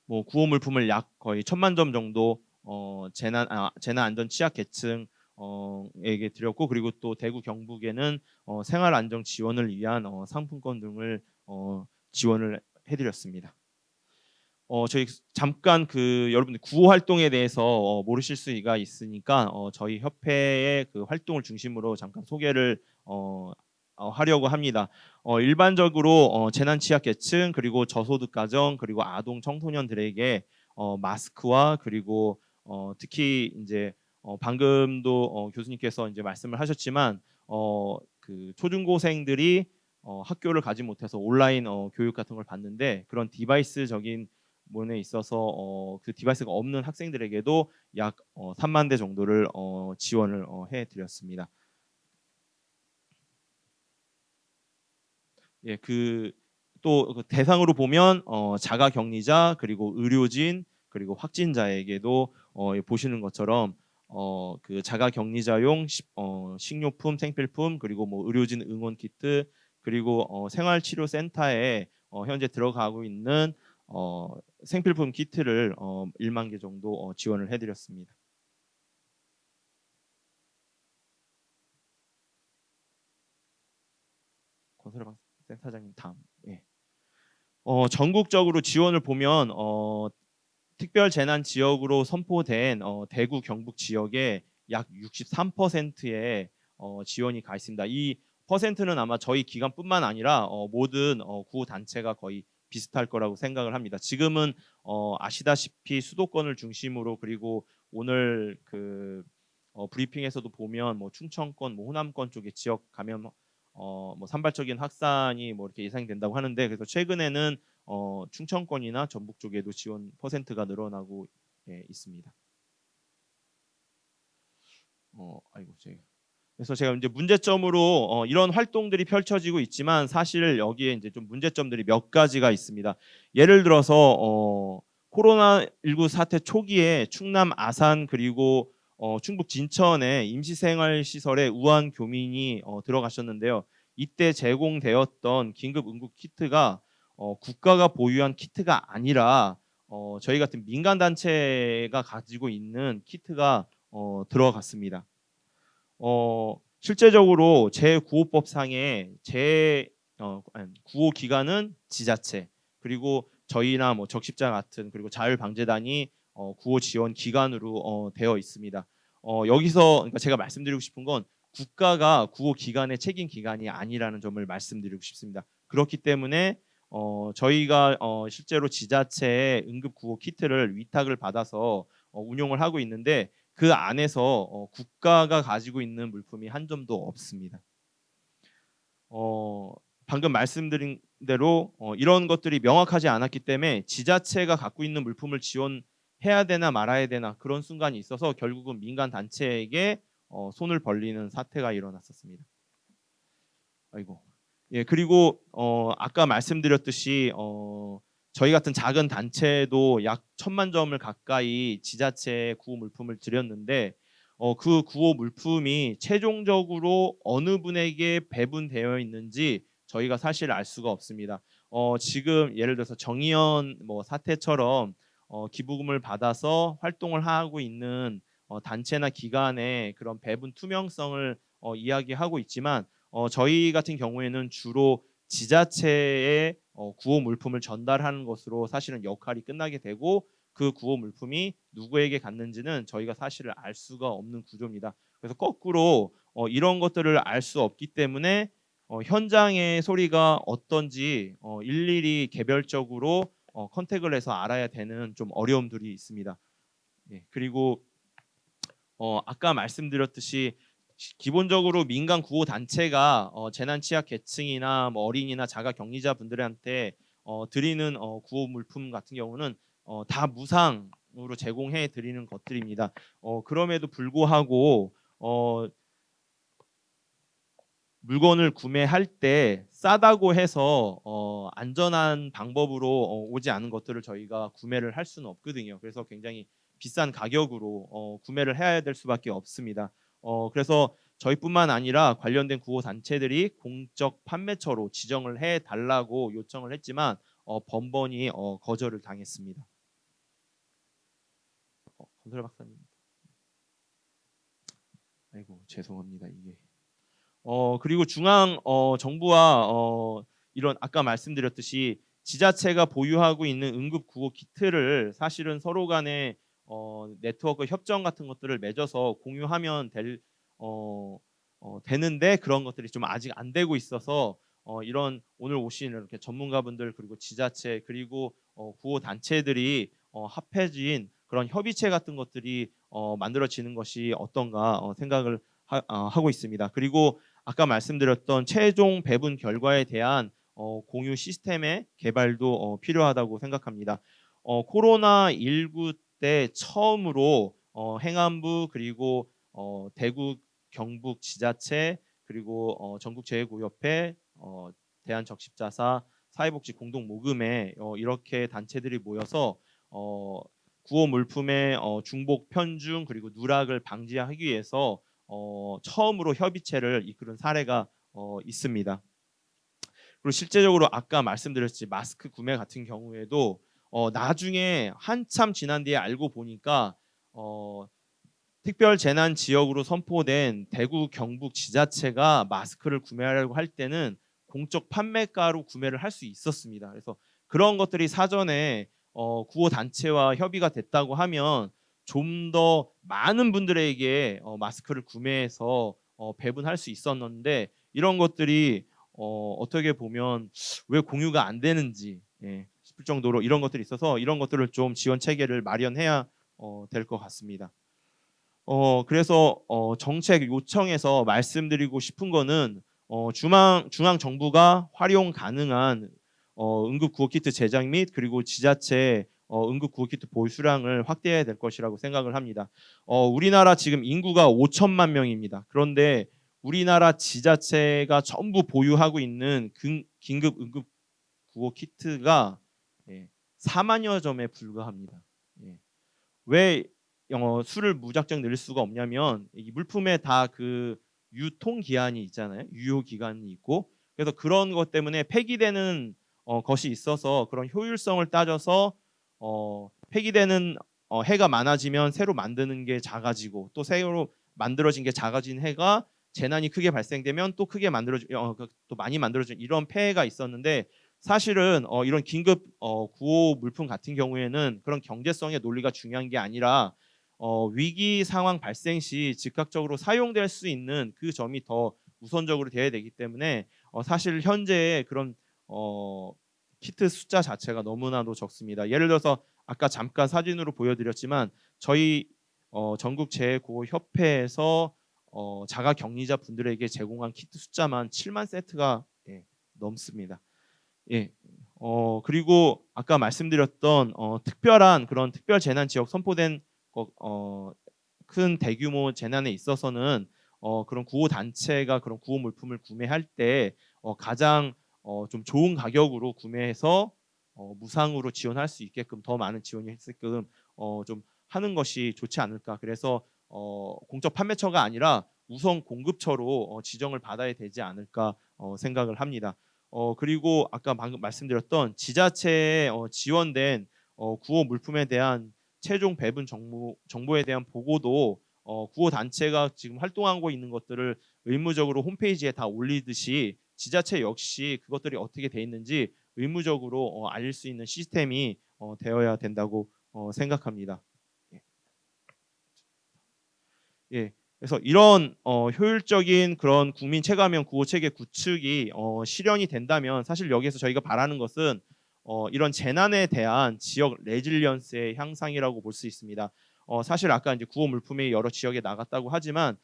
뭐 구호 물품을 약 거의 1,000만 점 정도 재난 안전 취약 계층 에게 드렸고 그리고 또 대구 경북에는 생활 안정 지원을 위한 상품권 등을 지원을 해드렸습니다. 저희 잠깐 여러분들 구호 활동에 대해서 모르실 수가 있으니까 저희 협회의 그 활동을 중심으로 잠깐 소개를 하려고 합니다. 일반적으로 재난 취약계층 그리고 저소득 가정 그리고 아동 청소년들에게 마스크와 그리고 특히 이제 방금도 교수님께서 이제 말씀을 하셨지만 그 초중고생들이 학교를 가지 못해서 온라인 교육 같은 걸 받는데 그런 디바이스적인 부분에 있어서 그 디바이스가 없는 학생들에게도 약 3만 대 정도를 지원을 해드렸습니다. 예, 또 대상으로 보면 자가격리자 그리고 의료진 그리고 확진자에게도 보시는 것처럼 그 자가격리자용 식료품, 생필품 그리고 뭐 의료진 응원 키트 그리고 생활치료센터에 현재 들어가고 있는 생필품 키트를 1만 개 정도 지원을 해드렸습니다. 건설방 센터장님 다음. 예. 전국적으로 지원을 보면 특별 재난 지역으로 선포된 대구 경북 지역에 약 63%의 지원이 가 있습니다. 이 퍼센트는 아마 저희 기관뿐만 아니라 모든 구호 단체가 거의 비슷할 거라고 생각을 합니다. 지금은 아시다시피 수도권을 중심으로 그리고 오늘 그 브리핑에서도 보면 뭐 충청권, 뭐 호남권 쪽에 지역 감염 뭐 산발적인 확산이 뭐 이렇게 예상이 된다고 하는데 그래서 최근에는 충청권이나 전북 쪽에도 지원 퍼센트가 늘어나고 있습니다. 그래서 제가 이제 문제점으로 이런 활동들이 펼쳐지고 있지만 사실 여기에 이제 좀 문제점들이 몇 가지가 있습니다. 예를 들어서 코로나19 사태 초기에 충남 아산 그리고 충북 진천의 임시생활시설에 우한 교민이 들어가셨는데요. 이때 제공되었던 긴급 응급 키트가 국가가 보유한 키트가 아니라 저희 같은 민간 단체가 가지고 있는 키트가 들어갔습니다. 실제적으로 제9호법상의 구호 기관은 지자체, 그리고 저희나 뭐 적십자 같은, 그리고 자율방재단이 구호 지원 기관으로 되어 있습니다. 여기서 그러니까 제가 말씀드리고 싶은 건 국가가 구호 기관의 책임 기관이 아니라는 점을 말씀드리고 싶습니다. 그렇기 때문에 저희가 실제로 지자체의 응급 구호 키트를 위탁을 받아서 운용을 하고 있는데, 그 안에서 국가가 가지고 있는 물품이 한 점도 없습니다. 방금 말씀드린 대로 이런 것들이 명확하지 않았기 때문에 지자체가 갖고 있는 물품을 지원해야 되나 말아야 되나 그런 순간이 있어서 결국은 민간 단체에게 손을 벌리는 사태가 일어났었습니다. 아이고. 예, 그리고 아까 말씀드렸듯이 저희 같은 작은 단체도 약 1,000만 점을 가까이 지자체에 구호 물품을 드렸는데, 그 구호 물품이 최종적으로 어느 분에게 배분되어 있는지 저희가 사실 알 수가 없습니다. 지금 예를 들어서 정의연 뭐 사태처럼 기부금을 받아서 활동을 하고 있는 단체나 기관의 그런 배분 투명성을 이야기하고 있지만, 저희 같은 경우에는 주로 지자체에 구호 물품을 전달하는 것으로 사실은 역할이 끝나게 되고, 그 구호 물품이 누구에게 갔는지는 저희가 사실을 알 수가 없는 구조입니다. 그래서 거꾸로 이런 것들을 알 수 없기 때문에 현장의 소리가 어떤지 일일이 개별적으로 컨택을 해서 알아야 되는 좀 어려움들이 있습니다. 예, 그리고 아까 말씀드렸듯이 기본적으로 민간 구호 단체가 재난 취약 계층이나 뭐 어린이나 자가 격리자 분들한테 드리는 구호 물품 같은 경우는 다 무상으로 제공해 드리는 것들입니다. 그럼에도 불구하고 물건을 구매할 때 싸다고 해서 안전한 방법으로 오지 않은 것들을 저희가 구매를 할 수는 없거든요. 그래서 굉장히 비싼 가격으로 구매를 해야 될 수밖에 없습니다. 그래서 저희뿐만 아니라 관련된 구호 단체들이 공적 판매처로 지정을 해 달라고 요청을 했지만 번번이 거절을 당했습니다. 건설 박사님, 아이고 죄송합니다 이게. 그리고 중앙 정부와 이런 아까 말씀드렸듯이 지자체가 보유하고 있는 응급 구호 키트를 사실은 서로 간에 네트워크 협정 같은 것들을 맺어서 공유하면 되는데, 그런 것들이 좀 아직 안 되고 있어서 이런 오늘 오신 이렇게 전문가분들, 그리고 지자체, 그리고 구호 단체들이 합해진 그런 협의체 같은 것들이 만들어지는 것이 어떤가 생각을 하고 있습니다. 그리고 아까 말씀드렸던 최종 배분 결과에 대한 공유 시스템의 개발도 필요하다고 생각합니다. 코로나19 때 처음으로 행안부, 그리고 대구 경북 지자체, 그리고 전국재해구협회, 대한적십자사, 사회복지공동모금회 이렇게 단체들이 모여서 구호 물품의 중복 편중 그리고 누락을 방지하기 위해서 처음으로 협의체를 이끄는 사례가 있습니다. 그리고 실제적으로 아까 말씀드렸지 마스크 구매 같은 경우에도 나중에 한참 지난 뒤에 알고 보니까 특별 재난 지역으로 선포된 대구 경북 지자체가 마스크를 구매하려고 할 때는 공적 판매가로 구매를 할 수 있었습니다. 그래서 그런 것들이 사전에 구호 단체와 협의가 됐다고 하면 좀 더 많은 분들에게 마스크를 구매해서 배분할 수 있었는데, 이런 것들이 어떻게 보면 왜 공유가 안 되는지 싶을 정도로 이런 것들이 있어서, 이런 것들을 좀 지원 체계를 마련해야 될 것 같습니다. 그래서 정책 요청에서 말씀드리고 싶은 거는 중앙 정부가 활용 가능한 응급 구호 키트 제작 및 그리고 지자체 응급 구호 키트 보유 수량을 확대해야 될 것이라고 생각을 합니다. 우리나라 지금 인구가 5천만 명입니다. 그런데 우리나라 지자체가 전부 보유하고 있는 긴급 응급 구호 키트가 4만여 점에 불과합니다. 왜 수를 무작정 늘 수가 없냐면, 이 물품에 다 그 유통 기한이 있잖아요. 유효 기간이 있고, 그래서 그런 것 때문에 폐기되는 것이 있어서 그런 효율성을 따져서 폐기되는 해가 많아지면 새로 만드는 게 작아지고, 또 새로 만들어진 게 작아진 해가 재난이 크게 발생되면 또 크게 또 많이 만들어진 이런 폐해가 있었는데 사실은 이런 긴급 구호 물품 같은 경우에는 그런 경제성의 논리가 중요한 게 아니라 위기 상황 발생 시 즉각적으로 사용될 수 있는 그 점이 더 우선적으로 돼야 되기 때문에 사실 현재 그런 키트 숫자 자체가 너무나도 적습니다. 예를 들어서 아까 잠깐 사진으로 보여드렸지만 저희 전국 재해구호 협회에서 자가 격리자 분들에게 제공한 키트 숫자만 7만 세트가 넘습니다. 예. 그리고 아까 말씀드렸던 특별한 그런 특별 재난 지역 선포된 큰 대규모 재난에 있어서는 그런 구호 단체가 그런 구호 물품을 구매할 때 가장 좀 좋은 가격으로 구매해서 무상으로 지원할 수 있게끔 더 많은 지원이 있게끔 좀 하는 것이 좋지 않을까. 그래서 공적 판매처가 아니라 우선 공급처로 지정을 받아야 되지 않을까 생각을 합니다. 그리고 아까 방금 말씀드렸던 지자체에 지원된 구호 물품에 대한 최종 배분 정보에 대한 보고도 구호 단체가 지금 활동하고 있는 것들을 의무적으로 홈페이지에 다 올리듯이 지자체 역시 그것들이 어떻게 돼 있는지 의무적으로 알릴 수 있는 시스템이 되어야 된다고 생각합니다. 예. 예. 그래서 이런 효율적인 그런 국민 체감형 구호 체계 구축이 실현이 된다면 사실 여기에서 저희가 바라는 것은 이런 재난에 대한 지역 레질리언스의 향상이라고 볼 수 있습니다. 사실 아까 이제 구호 물품이 여러 지역에 나갔다고 하지만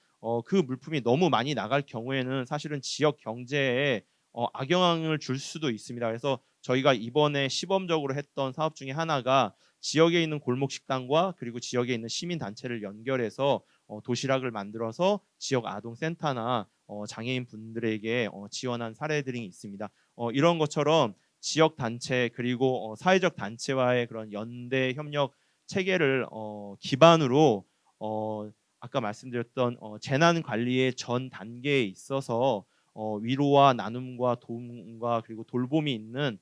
그 물품이 너무 많이 나갈 경우에는 사실은 지역 경제에 악영향을 줄 수도 있습니다. 그래서 저희가 이번에 시범적으로 했던 사업 중에 하나가 지역에 있는 골목 식당과 그리고 지역에 있는 시민 단체를 연결해서 도시락을 만들어서 지역 아동센터나 장애인 분들에게 지원한 사례들이 있습니다. 이런 것처럼 지역 단체 그리고 사회적 단체와의 그런 연대 협력 체계를 기반으로 아까 말씀드렸던 재난 관리의 전 단계에 있어서 위로와 나눔과 도움과 그리고 돌봄이 있는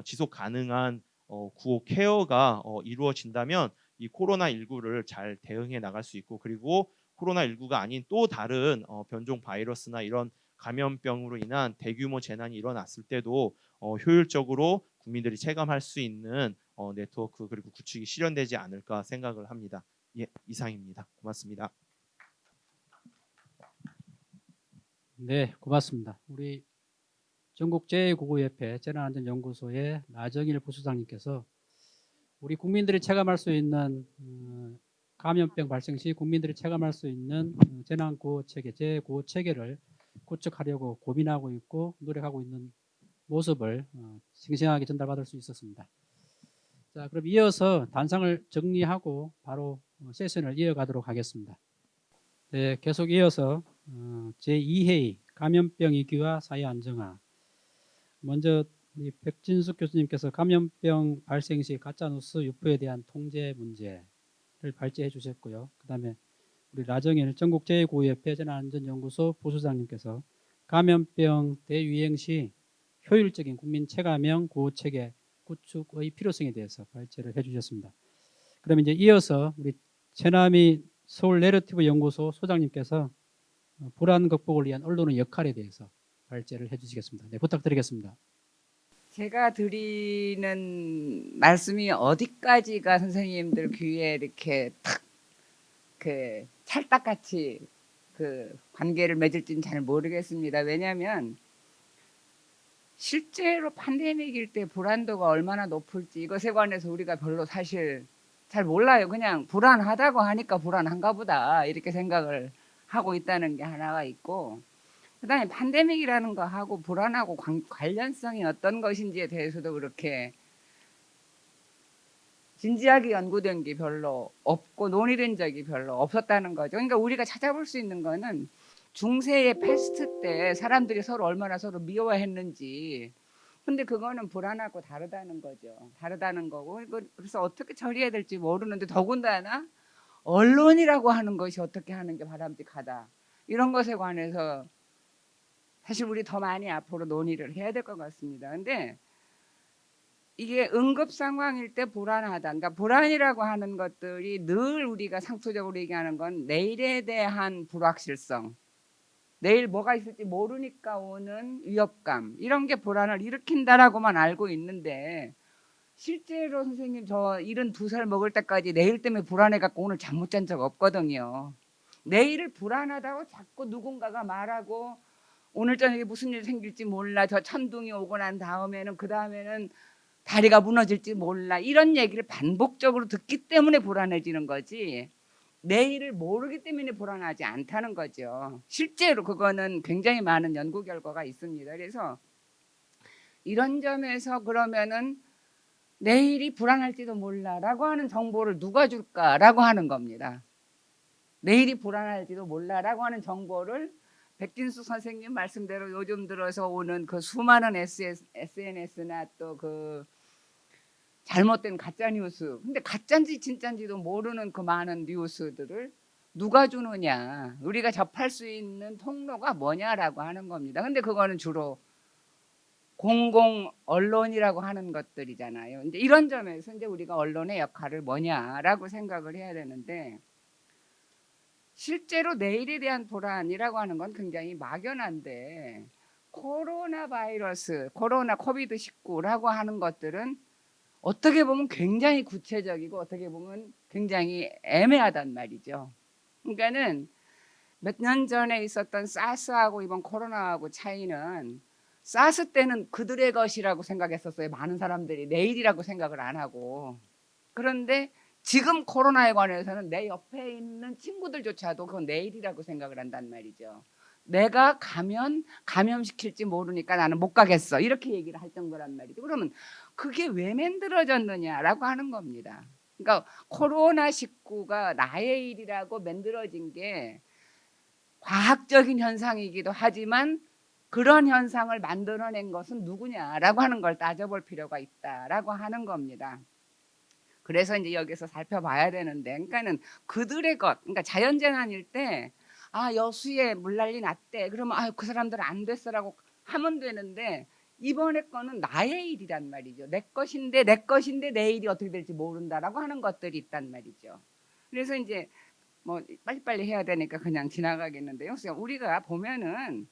지속 가능한 구호 케어가 이루어진다면 이 코로나19를 잘 대응해 나갈 수 있고 그리고 코로나19가 아닌 또 다른 변종 바이러스나 이런 감염병으로 인한 대규모 재난이 일어났을 때도 효율적으로 국민들이 체감할 수 있는 네트워크 그리고 구축이 실현되지 않을까 생각을 합니다. 예, 이상입니다. 고맙습니다. 네, 고맙습니다. 우리 전국재해구호협회 재난안전연구소의 나정일 부소장님께서 우리 국민들이 체감할 수 있는 감염병 발생 시 국민들이 체감할 수 있는 재난구호 체계, 재해구호 체계를 구축하려고 고민하고 있고 노력하고 있는 모습을 생생하게 전달받을 수 있었습니다. 자, 그럼 이어서 단상을 정리하고 바로 세션을 이어가도록 하겠습니다. 네, 계속 이어서 제2회의 감염병 위기와 사회 안정화. 먼저 우리 백진숙 교수님께서 감염병 발생 시 가짜뉴스 유포에 대한 통제 문제를 발제해 주셨고요. 그다음에 우리 라정일 전국재해구호협회 재난안전연구소 부소장님께서 감염병 대유행 시 효율적인 국민 체감형 구호체계 구축의 필요성에 대해서 발제를 해주셨습니다. 그럼 이제 이어서 우리 최남희 서울 내러티브 연구소 소장님께서 불안 극복을 위한 언론의 역할에 대해서 발제를 해주시겠습니다. 네, 부탁드리겠습니다. 제가 드리는 말씀이 어디까지가 선생님들 귀에 이렇게 탁 그 찰떡같이 그 관계를 맺을지는 잘 모르겠습니다. 왜냐하면 실제로 팬데믹일 때 불안도가 얼마나 높을지 이것에 관해서 우리가 별로 사실 잘 몰라요. 그냥 불안하다고 하니까 불안한가 보다 이렇게 생각을 하고 있다는 게 하나가 있고, 그다음에 팬데믹이라는 거 하고 불안하고 관련성이 어떤 것인지에 대해서도 그렇게 진지하게 연구된 게 별로 없고 논의된 적이 별로 없었다는 거죠. 그러니까 우리가 찾아볼 수 있는 거는 중세의 패스트 때 사람들이 서로 얼마나 서로 미워했는지. 근데 그거는 불안하고 다르다는 거죠. 다르다는 거고. 그래서 어떻게 처리해야 될지 모르는데 더군다나 언론이라고 하는 것이 어떻게 하는 게 바람직하다. 이런 것에 관해서 사실 우리 더 많이 앞으로 논의를 해야 될 것 같습니다. 근데 이게 응급 상황일 때 불안하다. 그러니까 불안이라고 하는 것들이 늘 우리가 상투적으로 얘기하는 건 내일에 대한 불확실성, 내일 뭐가 있을지 모르니까 오는 위협감, 이런 게 불안을 일으킨다라고만 알고 있는데, 실제로 선생님 저 72살 먹을 때까지 내일 때문에 불안해 갖고 오늘 잠 못 잔 적 없거든요. 내일을 불안하다고 자꾸 누군가가 말하고, 오늘 저녁에 무슨 일 생길지 몰라, 저 천둥이 오고 난 다음에는 그 다음에는 다리가 무너질지 몰라, 이런 얘기를 반복적으로 듣기 때문에 불안해지는 거지, 내일을 모르기 때문에 불안하지 않다는 거죠. 실제로 그거는 굉장히 많은 연구 결과가 있습니다. 그래서 이런 점에서 그러면은 내일이 불안할지도 몰라라고 하는 정보를 누가 줄까라고 하는 겁니다. 내일이 불안할지도 몰라라고 하는 정보를 백진수 선생님 말씀대로 요즘 들어서 오는 그 수많은 SNS나 또 그 잘못된 가짜 뉴스, 근데 가짜인지 진짜인지도 모르는 그 많은 뉴스들을 누가 주느냐, 우리가 접할 수 있는 통로가 뭐냐라고 하는 겁니다. 근데 그거는 주로 공공 언론이라고 하는 것들이잖아요. 이제 이런 점에서 이제 우리가 언론의 역할을 뭐냐라고 생각을 해야 되는데, 실제로 내일에 대한 불안이라고 하는 건 굉장히 막연한데, 코로나 바이러스, 코로나 코비드19라고 하는 것들은 어떻게 보면 굉장히 구체적이고 어떻게 보면 굉장히 애매하단 말이죠. 그러니까는 몇 년 전에 있었던 사스하고 이번 코로나하고 차이는, 사스 때는 그들의 것이라고 생각했었어요. 많은 사람들이 내일이라고 생각을 안 하고. 그런데 지금 코로나에 관해서는 내 옆에 있는 친구들조차도 그건 내일이라고 생각을 한단 말이죠. 내가 가면 감염시킬지 모르니까 나는 못 가겠어, 이렇게 얘기를 할 정도란 말이죠. 그러면 그게 왜 만들어졌느냐라고 하는 겁니다. 그러니까 코로나19가 나의 일이라고 만들어진 게 과학적인 현상이기도 하지만, 그런 현상을 만들어낸 것은 누구냐라고 하는 걸 따져볼 필요가 있다라고 하는 겁니다. 그래서 이제 여기서 살펴봐야 되는데, 그러니까는 그들의 것, 그러니까 자연재난일 때 여수에 물난리 났대, 그러면 그 사람들 안 됐어라고 하면 되는데, 이번에 거는 나의 일이란 말이죠. 내 것인데 내일이 어떻게 될지 모른다라고 하는 것들이 있단 말이죠. 그래서 이제 뭐 빨리빨리 해야 되니까 그냥 지나가겠는데요. 그래서 우리가 보면은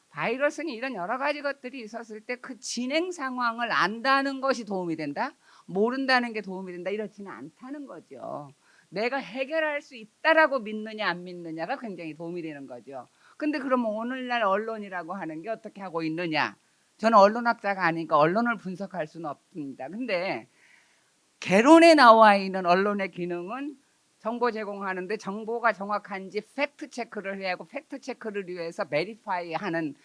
바이러스는 이런 여러 가지 것들이 있었을 때 그 진행 상황을 안다는 것이 도움이 된다, 모른다는 게 도움이 된다, 이렇지는 않다는 거죠. 내가 해결할 수 있다라고 믿느냐 안 믿느냐가 굉장히 도움이 되는 거죠. 근데 그러면 오늘날 언론이라고 하는 게 어떻게 하고 있느냐, 저는 언론학자가 아니니까 언론을 분석할 수는 없습니다. 근데 개론에 나와 있는 언론의 기능은 정보 제공하는데, 정보가 정확한지 팩트 체크를 해야 하고, 팩트 체크를 위해서 베리파이 하는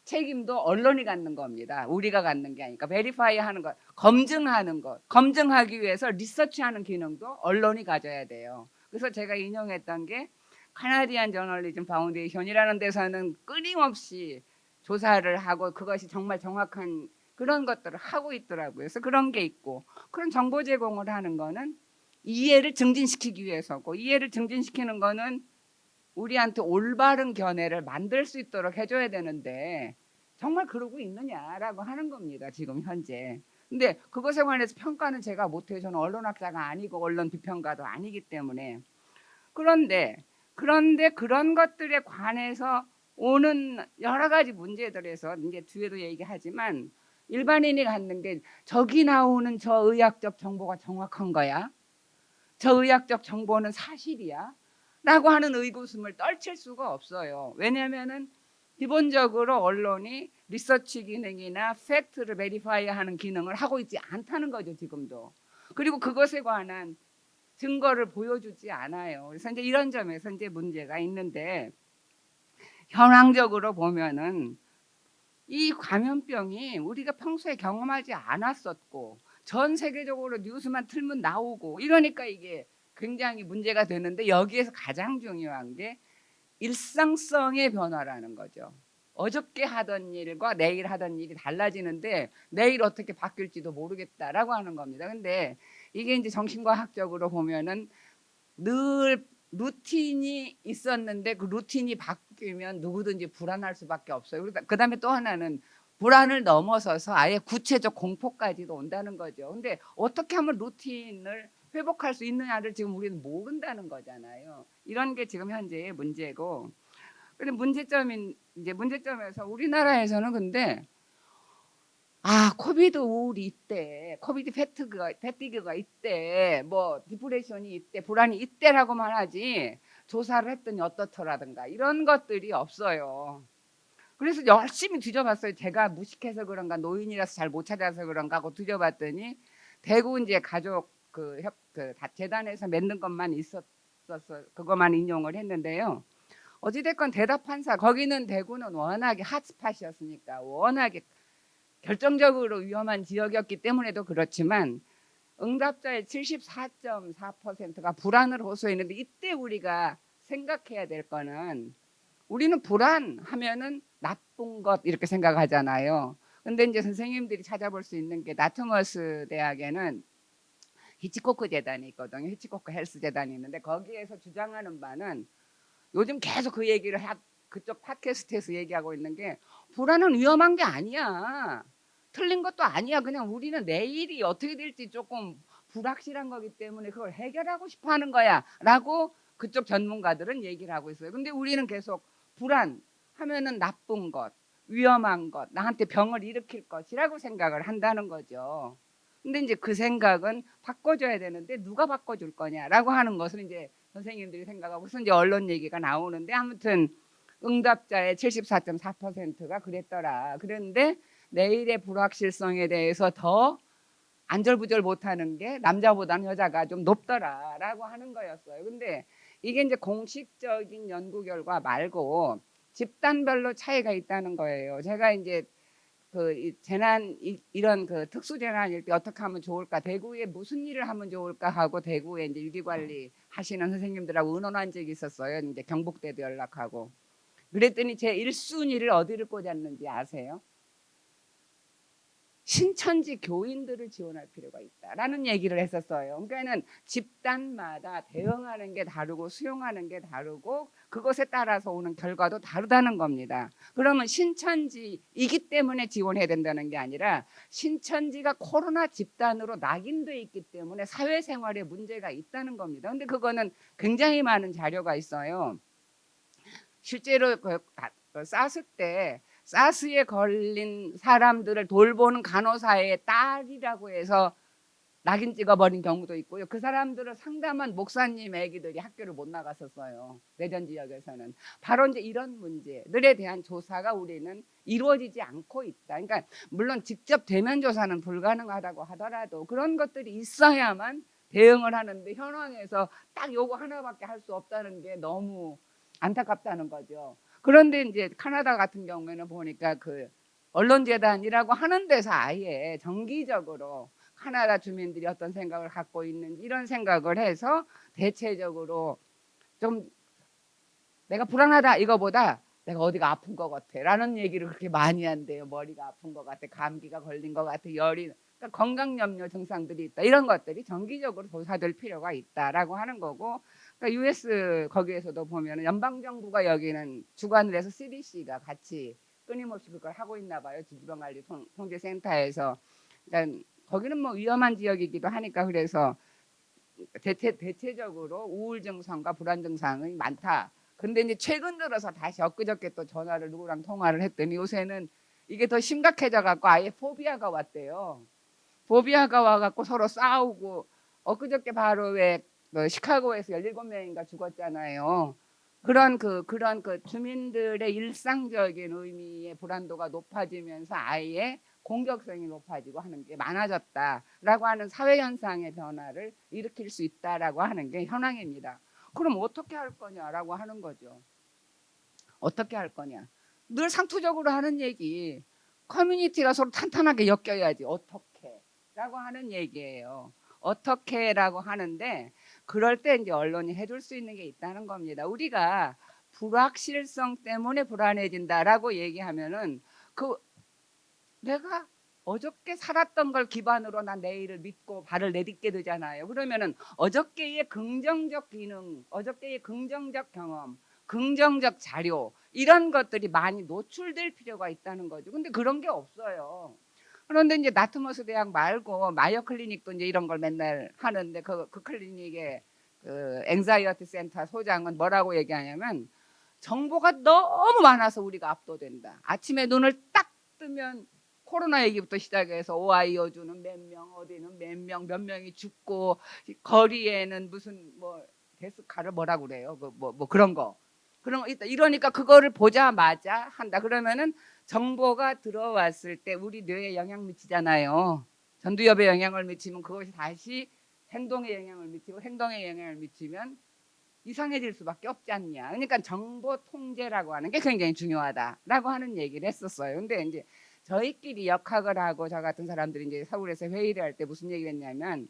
책임도 언론이 갖는 겁니다. 우리가 갖는 게 아니니까. 베리파이 하는 것, 검증하는 것, 검증하기 위해서 리서치하는 기능도 언론이 가져야 돼요. 그래서 제가 인용했던 게 카나디안 저널리즘 파운데이션이라는 데서는 끊임없이 조사를 하고 그것이 정말 정확한 그런 것들을 하고 있더라고요. 그래서 그런 게 있고, 그런 정보 제공을 하는 거는 이해를 증진시키기 위해서고, 이해를 증진시키는 거는 우리한테 올바른 견해를 만들 수 있도록 해줘야 되는데, 정말 그러고 있느냐라고 하는 겁니다, 지금 현재. 근데 그것에 관해서 평가는 제가 못해요. 저는 언론학자가 아니고 언론 비평가도 아니기 때문에. 그런데 그런 것들에 관해서 오는 여러 가지 문제들에서 이제 뒤에도 얘기하지만, 일반인이 갖는 게 저기 나오는 저 의학적 정보가 정확한 거야, 저 의학적 정보는 사실이야 라고 하는 의구심을 떨칠 수가 없어요. 왜냐하면은 기본적으로 언론이 리서치 기능이나 팩트를 베리파이 하는 기능을 하고 있지 않다는 거죠, 지금도. 그리고 그것에 관한 증거를 보여주지 않아요. 그래서 이제 이런 점에서 이제 문제가 있는데, 현황적으로 보면은 이 감염병이 우리가 평소에 경험하지 않았었고, 전 세계적으로 뉴스만 틀면 나오고 이러니까 이게 굉장히 문제가 되는데, 여기에서 가장 중요한 게 일상성의 변화라는 거죠. 어저께 하던 일과 내일 하던 일이 달라지는데 내일 어떻게 바뀔지도 모르겠다라고 하는 겁니다. 근데 이게 이제 정신과학적으로 보면은 늘 루틴이 있었는데 그 루틴이 바뀌면 누구든지 불안할 수밖에 없어요. 그다음에 또 하나는 불안을 넘어서서 아예 구체적 공포까지도 온다는 거죠. 근데 어떻게 하면 루틴을 회복할 수 있느냐를 지금 우리는 모른다는 거잖아요. 이런 게 지금 현재의 문제고. 근데 문제점에서 우리나라에서는 근데 코비드 우울이 있대, 코비드 패티그가 있대, 뭐 디프레션이 있대, 불안이 있대라고만 하지 조사를 했더니 어떻더라든가 이런 것들이 없어요. 그래서 열심히 뒤져봤어요. 제가 무식해서 그런가 노인이라서 잘 못 찾아서 그런가 하고 뒤져봤더니 대구 이제 가족 재단에서 맺는 것만 있었어. 그것만 인용을 했는데요. 어찌됐건 대답판사 거기는 대구는 워낙에 핫스팟이었으니까 워낙에 결정적으로 위험한 지역이었기 때문에도 그렇지만 응답자의 74.4%가 불안을 호소했는데 이때 우리가 생각해야 될 거는 우리는 불안하면은 나쁜 것 이렇게 생각하잖아요. 근데 이제 선생님들이 찾아볼 수 있는 게 나트머스 대학에는 히치코크 재단이 있거든요. 히치코크 헬스 재단이 있는데 거기에서 주장하는 바는 요즘 계속 그 얘기를 그쪽 팟캐스트에서 얘기하고 있는 게 불안은 위험한 게 아니야. 틀린 것도 아니야. 그냥 우리는 내일이 어떻게 될지 조금 불확실한 거기 때문에 그걸 해결하고 싶어 하는 거야. 라고 그쪽 전문가들은 얘기를 하고 있어요. 근데 우리는 계속 불안하면은 나쁜 것, 위험한 것, 나한테 병을 일으킬 것이라고 생각을 한다는 거죠. 근데 이제 그 생각은 바꿔줘야 되는데 누가 바꿔줄 거냐라고 하는 것을 이제 선생님들이 생각하고 그래서 이제 언론 얘기가 나오는데 아무튼 응답자의 74.4%가 그랬더라. 그런데 내일의 불확실성에 대해서 더 안절부절 못하는 게 남자보다는 여자가 좀 높더라라고 하는 거였어요. 근데 이게 이제 공식적인 연구 결과 말고 집단별로 차이가 있다는 거예요. 제가 이제 이런 그 특수 재난일 때 어떻게 하면 좋을까, 대구에 무슨 일을 하면 좋을까 하고 대구에 이제 유기관리 하시는 선생님들하고 의논한 적이 있었어요. 이제 경북대도 연락하고 그랬더니 제 1순위를 어디를 꽂았는지 아세요? 신천지 교인들을 지원할 필요가 있다라는 얘기를 했었어요. 그러니까는 집단마다 대응하는 게 다르고 수용하는 게 다르고 그것에 따라서 오는 결과도 다르다는 겁니다. 그러면 신천지이기 때문에 지원해야 된다는 게 아니라 신천지가 코로나 집단으로 낙인돼 있기 때문에 사회생활에 문제가 있다는 겁니다. 근데 그거는 굉장히 많은 자료가 있어요. 실제로 사스 때 사스에 걸린 사람들을 돌보는 간호사의 딸이라고 해서 낙인 찍어버린 경우도 있고요. 그 사람들을 상담한 목사님 애기들이 학교를 못 나갔었어요. 내전 지역에서는. 바로 이제 이런 문제들에 대한 조사가 우리는 이루어지지 않고 있다. 그러니까 물론 직접 대면 조사는 불가능하다고 하더라도 그런 것들이 있어야만 대응을 하는데 현황에서 딱 요거 하나밖에 할 수 없다는 게 너무 안타깝다는 거죠. 그런데 이제 캐나다 같은 경우에는 보니까 그 언론재단이라고 하는 데서 아예 정기적으로 캐나다 주민들이 어떤 생각을 갖고 있는지 이런 생각을 해서 대체적으로 좀 내가 불안하다 이거보다 내가 어디가 아픈 것 같아 라는 얘기를 그렇게 많이 한대요. 머리가 아픈 것 같아, 감기가 걸린 것 같아, 열이, 그러니까 건강염려 증상들이 있다, 이런 것들이 정기적으로 조사될 필요가 있다라고 하는 거고, 그러니까 US 거기에서도 보면 연방정부가 여기는 주관을 해서 CDC가 같이 끊임없이 그걸 하고 있나 봐요. 질병관리 통제센터에서. 그러니까 거기는 뭐 위험한 지역이기도 하니까 그래서 대체적으로 우울 증상과 불안 증상이 많다. 근데 이제 최근 들어서 다시 엊그저께 또 전화를 누구랑 통화를 했더니 요새는 이게 더 심각해져 갖고 아예 포비아가 왔대요. 포비아가 와갖고 서로 싸우고 엊그저께 바로 왜 시카고에서 17명인가 죽었잖아요. 그런 주민들의 일상적인 의미의 불안도가 높아지면서 아예 공격성이 높아지고 하는 게 많아졌다라고 하는 사회 현상의 변화를 일으킬 수 있다라고 하는 게 현황입니다. 그럼 어떻게 할 거냐라고 하는 거죠. 어떻게 할 거냐. 늘 상투적으로 하는 얘기. 커뮤니티가 서로 탄탄하게 엮여야지. 어떻게라고 하는 얘기예요. 어떻게라고 하는데 그럴 때 이제 언론이 해줄 수 있는 게 있다는 겁니다. 우리가 불확실성 때문에 불안해진다라고 얘기하면은 내가 어저께 살았던 걸 기반으로 난 내일을 믿고 발을 내딛게 되잖아요. 그러면은 어저께의 긍정적 기능, 어저께의 긍정적 경험, 긍정적 자료 이런 것들이 많이 노출될 필요가 있다는 거죠. 근데 그런 게 없어요. 그런데 이제 나트머스 대학 말고 마요 클리닉도 이제 이런 걸 맨날 하는데 그 클리닉의 그 앵자이어티 센터 소장은 뭐라고 얘기하냐면 정보가 너무 많아서 우리가 압도된다. 아침에 눈을 딱 뜨면 코로나 얘기부터 시작해서 오하이오주는 몇 명, 어디는 몇 명이 죽고 거리에는 무슨 뭐 데스카를 뭐라 그래요? 뭐 그런 거 있다. 이러니까 그거를 보자마자 한다. 그러면은 정보가 들어왔을 때 우리 뇌에 영향 미치잖아요. 전두엽에 영향을 미치면 그것이 다시 행동에 영향을 미치고 행동에 영향을 미치면 이상해질 수밖에 없지 않냐. 그러니까 정보 통제라고 하는 게 굉장히 중요하다라고 하는 얘기를 했었어요. 근데 이제 저희끼리 역학을 하고 저 같은 사람들이 이제 서울에서 회의를 할 때 무슨 얘기를 했냐면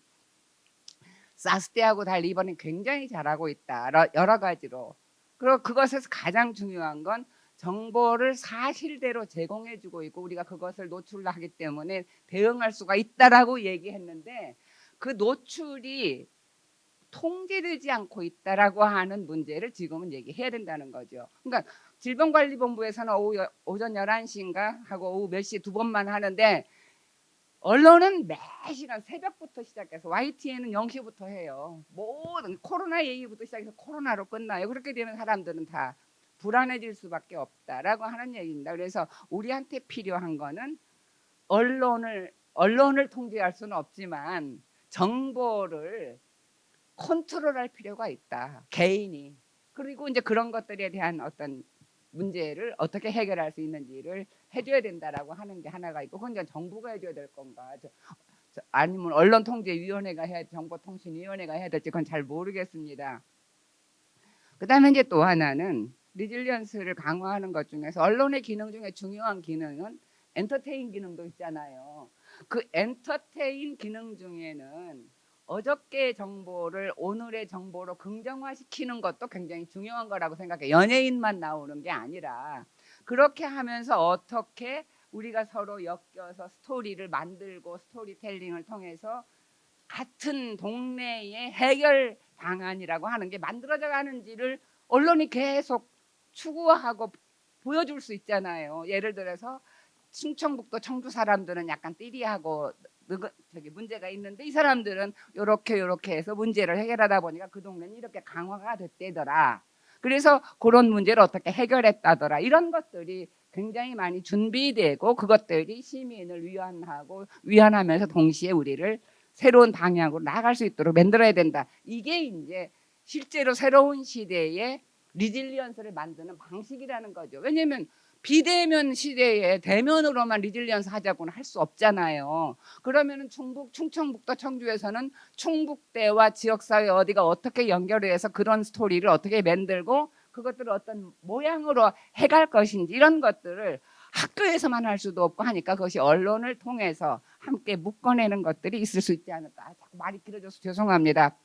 사스 때하고 달리 이번에 굉장히 잘하고 있다. 여러 가지로. 그리고 그것에서 가장 중요한 건 정보를 사실대로 제공해주고 있고 우리가 그것을 노출하기 때문에 대응할 수가 있다라고 얘기했는데 그 노출이 통제되지 않고 있다라고 하는 문제를 지금은 얘기해야 된다는 거죠. 그러니까 질병관리본부에서는 오전 11시인가 하고 오후 몇 시에 2번만 하는데 언론은 매 시간 새벽부터 시작해서 YTN은 0시부터 해요. 모든 코로나 얘기부터 시작해서 코로나로 끝나요. 그렇게 되면 사람들은 다 불안해질 수밖에 없다라고 하는 얘기입니다. 그래서 우리한테 필요한 거는 언론을 통제할 수는 없지만 정보를 컨트롤할 필요가 있다. 개인이. 그리고 이제 그런 것들에 대한 어떤 문제를 어떻게 해결할 수 있는지를 해줘야 된다라고 하는 게 하나가 있고 그건 이제 정부가 해줘야 될 건가 아니면 언론통제위원회가 해야 정보통신위원회가 해야 될지 그건 잘 모르겠습니다. 그다음에 이제 또 하나는 리질리언스를 강화하는 것 중에서 언론의 기능 중에 중요한 기능은 엔터테인 기능도 있잖아요. 그 엔터테인 기능 중에는 어저께의 정보를 오늘의 정보로 긍정화시키는 것도 굉장히 중요한 거라고 생각해요. 연예인만 나오는 게 아니라 그렇게 하면서 어떻게 우리가 서로 엮여서 스토리를 만들고 스토리텔링을 통해서 같은 동네의 해결 방안이라고 하는 게 만들어져 가는지를 언론이 계속 추구하고 보여줄 수 있잖아요. 예를 들어서 충청북도 청주 사람들은 약간 띠리하고 저기 문제가 있는데 이 사람들은 요렇게 해서 문제를 해결하다 보니까 그 동네는 이렇게 강화가 됐대더라. 그래서 그런 문제를 어떻게 해결했다더라. 이런 것들이 굉장히 많이 준비되고 그것들이 시민을 위안하면서 동시에 우리를 새로운 방향으로 나아갈 수 있도록 만들어야 된다. 이게 이제 실제로 새로운 시대에 리질리언스를 만드는 방식이라는 거죠. 왜냐하면 비대면 시대에 대면으로만 리질리언스 하자고는 할 수 없잖아요. 그러면은 충청북도 청주에서는 충북대와 지역사회 어디가 어떻게 연결해서 그런 스토리를 어떻게 만들고 그것들을 어떤 모양으로 해갈 것인지 이런 것들을 학교에서만 할 수도 없고 하니까 그것이 언론을 통해서 함께 묶어내는 것들이 있을 수 있지 않을까. 자꾸 말이 길어져서 죄송합니다.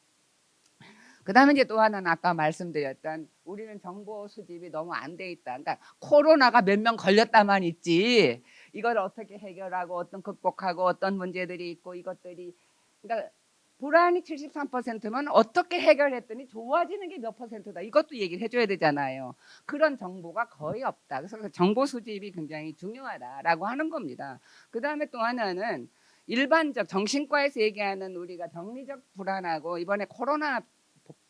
그다음에 이제 또 하나는 아까 말씀드렸던 우리는 정보 수집이 너무 안 돼 있다. 그러니까 코로나가 몇 명 걸렸다만 있지 이걸 어떻게 해결하고 어떤 극복하고 어떤 문제들이 있고 이것들이 그러니까 불안이 73%면 어떻게 해결했더니 좋아지는 게 몇 %다. 이것도 얘기를 해줘야 되잖아요. 그런 정보가 거의 없다. 그래서 정보 수집이 굉장히 중요하다라고 하는 겁니다. 그다음에 또 하나는 일반적 정신과에서 얘기하는 우리가 정리적 불안하고 이번에 코로나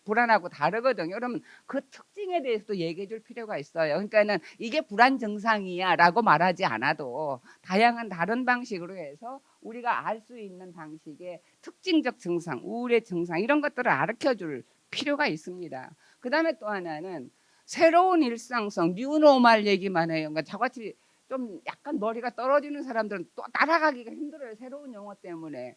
불안하고 다르거든요. 그러면 그 특징에 대해서도 얘기해 줄 필요가 있어요. 그러니까는 이게 불안 증상이야 라고 말하지 않아도 다양한 다른 방식으로 해서 우리가 알 수 있는 방식의 특징적 증상, 우울의 증상 이런 것들을 가르쳐 줄 필요가 있습니다. 그 다음에 또 하나는 새로운 일상성, 뉴노멀 얘기만 해요. 그러니까 저같이 좀 약간 머리가 떨어지는 사람들은 또 따라가기가 힘들어요. 새로운 용어 때문에.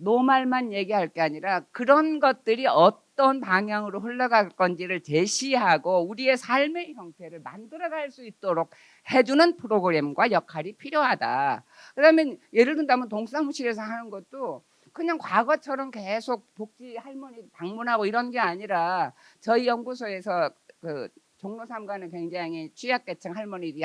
노말만 얘기할 게 아니라 그런 것들이 어떤 방향으로 흘러갈 건지를 제시하고 우리의 삶의 형태를 만들어갈 수 있도록 해주는 프로그램과 역할이 필요하다. 그다음에 예를 든다면 동사무실에서 하는 것도 그냥 과거처럼 계속 복지 할머니 방문하고 이런 게 아니라 저희 연구소에서 그 종로 3가는 굉장히 취약계층 할머니들이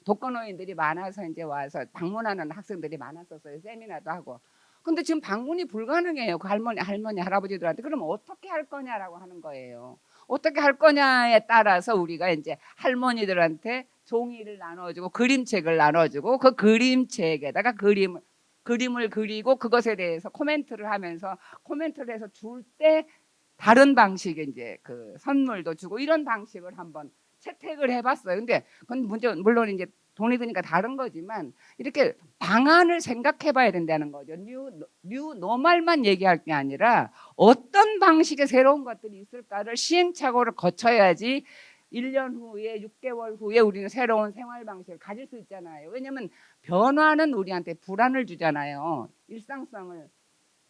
독거노인들이 많아서 이제 와서 방문하는 학생들이 많았었어요. 세미나도 하고. 근데 지금 방문이 불가능해요. 그 할머니 할아버지들한테. 그럼 어떻게 할 거냐라고 하는 거예요. 어떻게 할 거냐에 따라서 우리가 이제 할머니들한테 종이를 나눠주고 그림책을 나눠주고 그 그림책에다가 그림을 그리고 그것에 대해서 코멘트를 하면서 코멘트를 해서 줄 때 다른 방식의 이제 그 선물도 주고 이런 방식을 한번 채택을 해봤어요. 근데 그건 물론 이제 돈이 드니까 다른 거지만 이렇게 방안을 생각해봐야 된다는 거죠. 뉴 노멀만 얘기할 게 아니라 어떤 방식의 새로운 것들이 있을까를 시행착오를 거쳐야지 1년 후에 6개월 후에 우리는 새로운 생활 방식을 가질 수 있잖아요. 왜냐하면 변화는 우리한테 불안을 주잖아요. 일상성을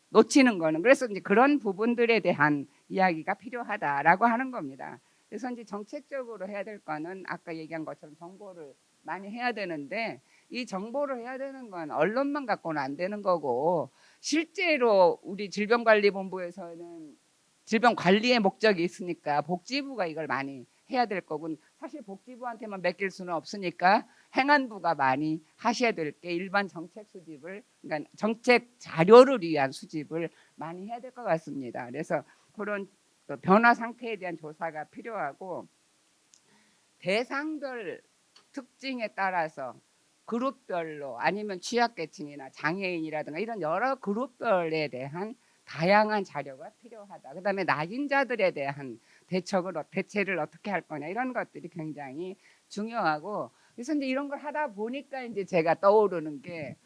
놓치는 거는. 그래서 이제 그런 부분들에 대한 이야기가 필요하다라고 하는 겁니다. 그래서 이제 정책적으로 해야 될 거는 아까 얘기한 것처럼 정보를 많이 해야 되는데 이 정보를 해야 되는 건 언론만 갖고는 안 되는 거고 실제로 우리 질병관리본부에서는 질병 관리의 목적이 있으니까 복지부가 이걸 많이 해야 될 거고 사실 복지부한테만 맡길 수는 없으니까 행안부가 많이 하셔야 될 게 일반 정책 수집을 그러니까 정책 자료를 위한 수집을 많이 해야 될 것 같습니다. 그래서 그런 변화 상태에 대한 조사가 필요하고 대상별 특징에 따라서 그룹별로 아니면 취약계층이나 장애인이라든가 이런 여러 그룹별에 대한 다양한 자료가 필요하다. 그다음에 낙인자들에 대한 대체를 어떻게 할 거냐 이런 것들이 굉장히 중요하고 그래서 이제 이런 걸 하다 보니까 이제 제가 떠오르는 게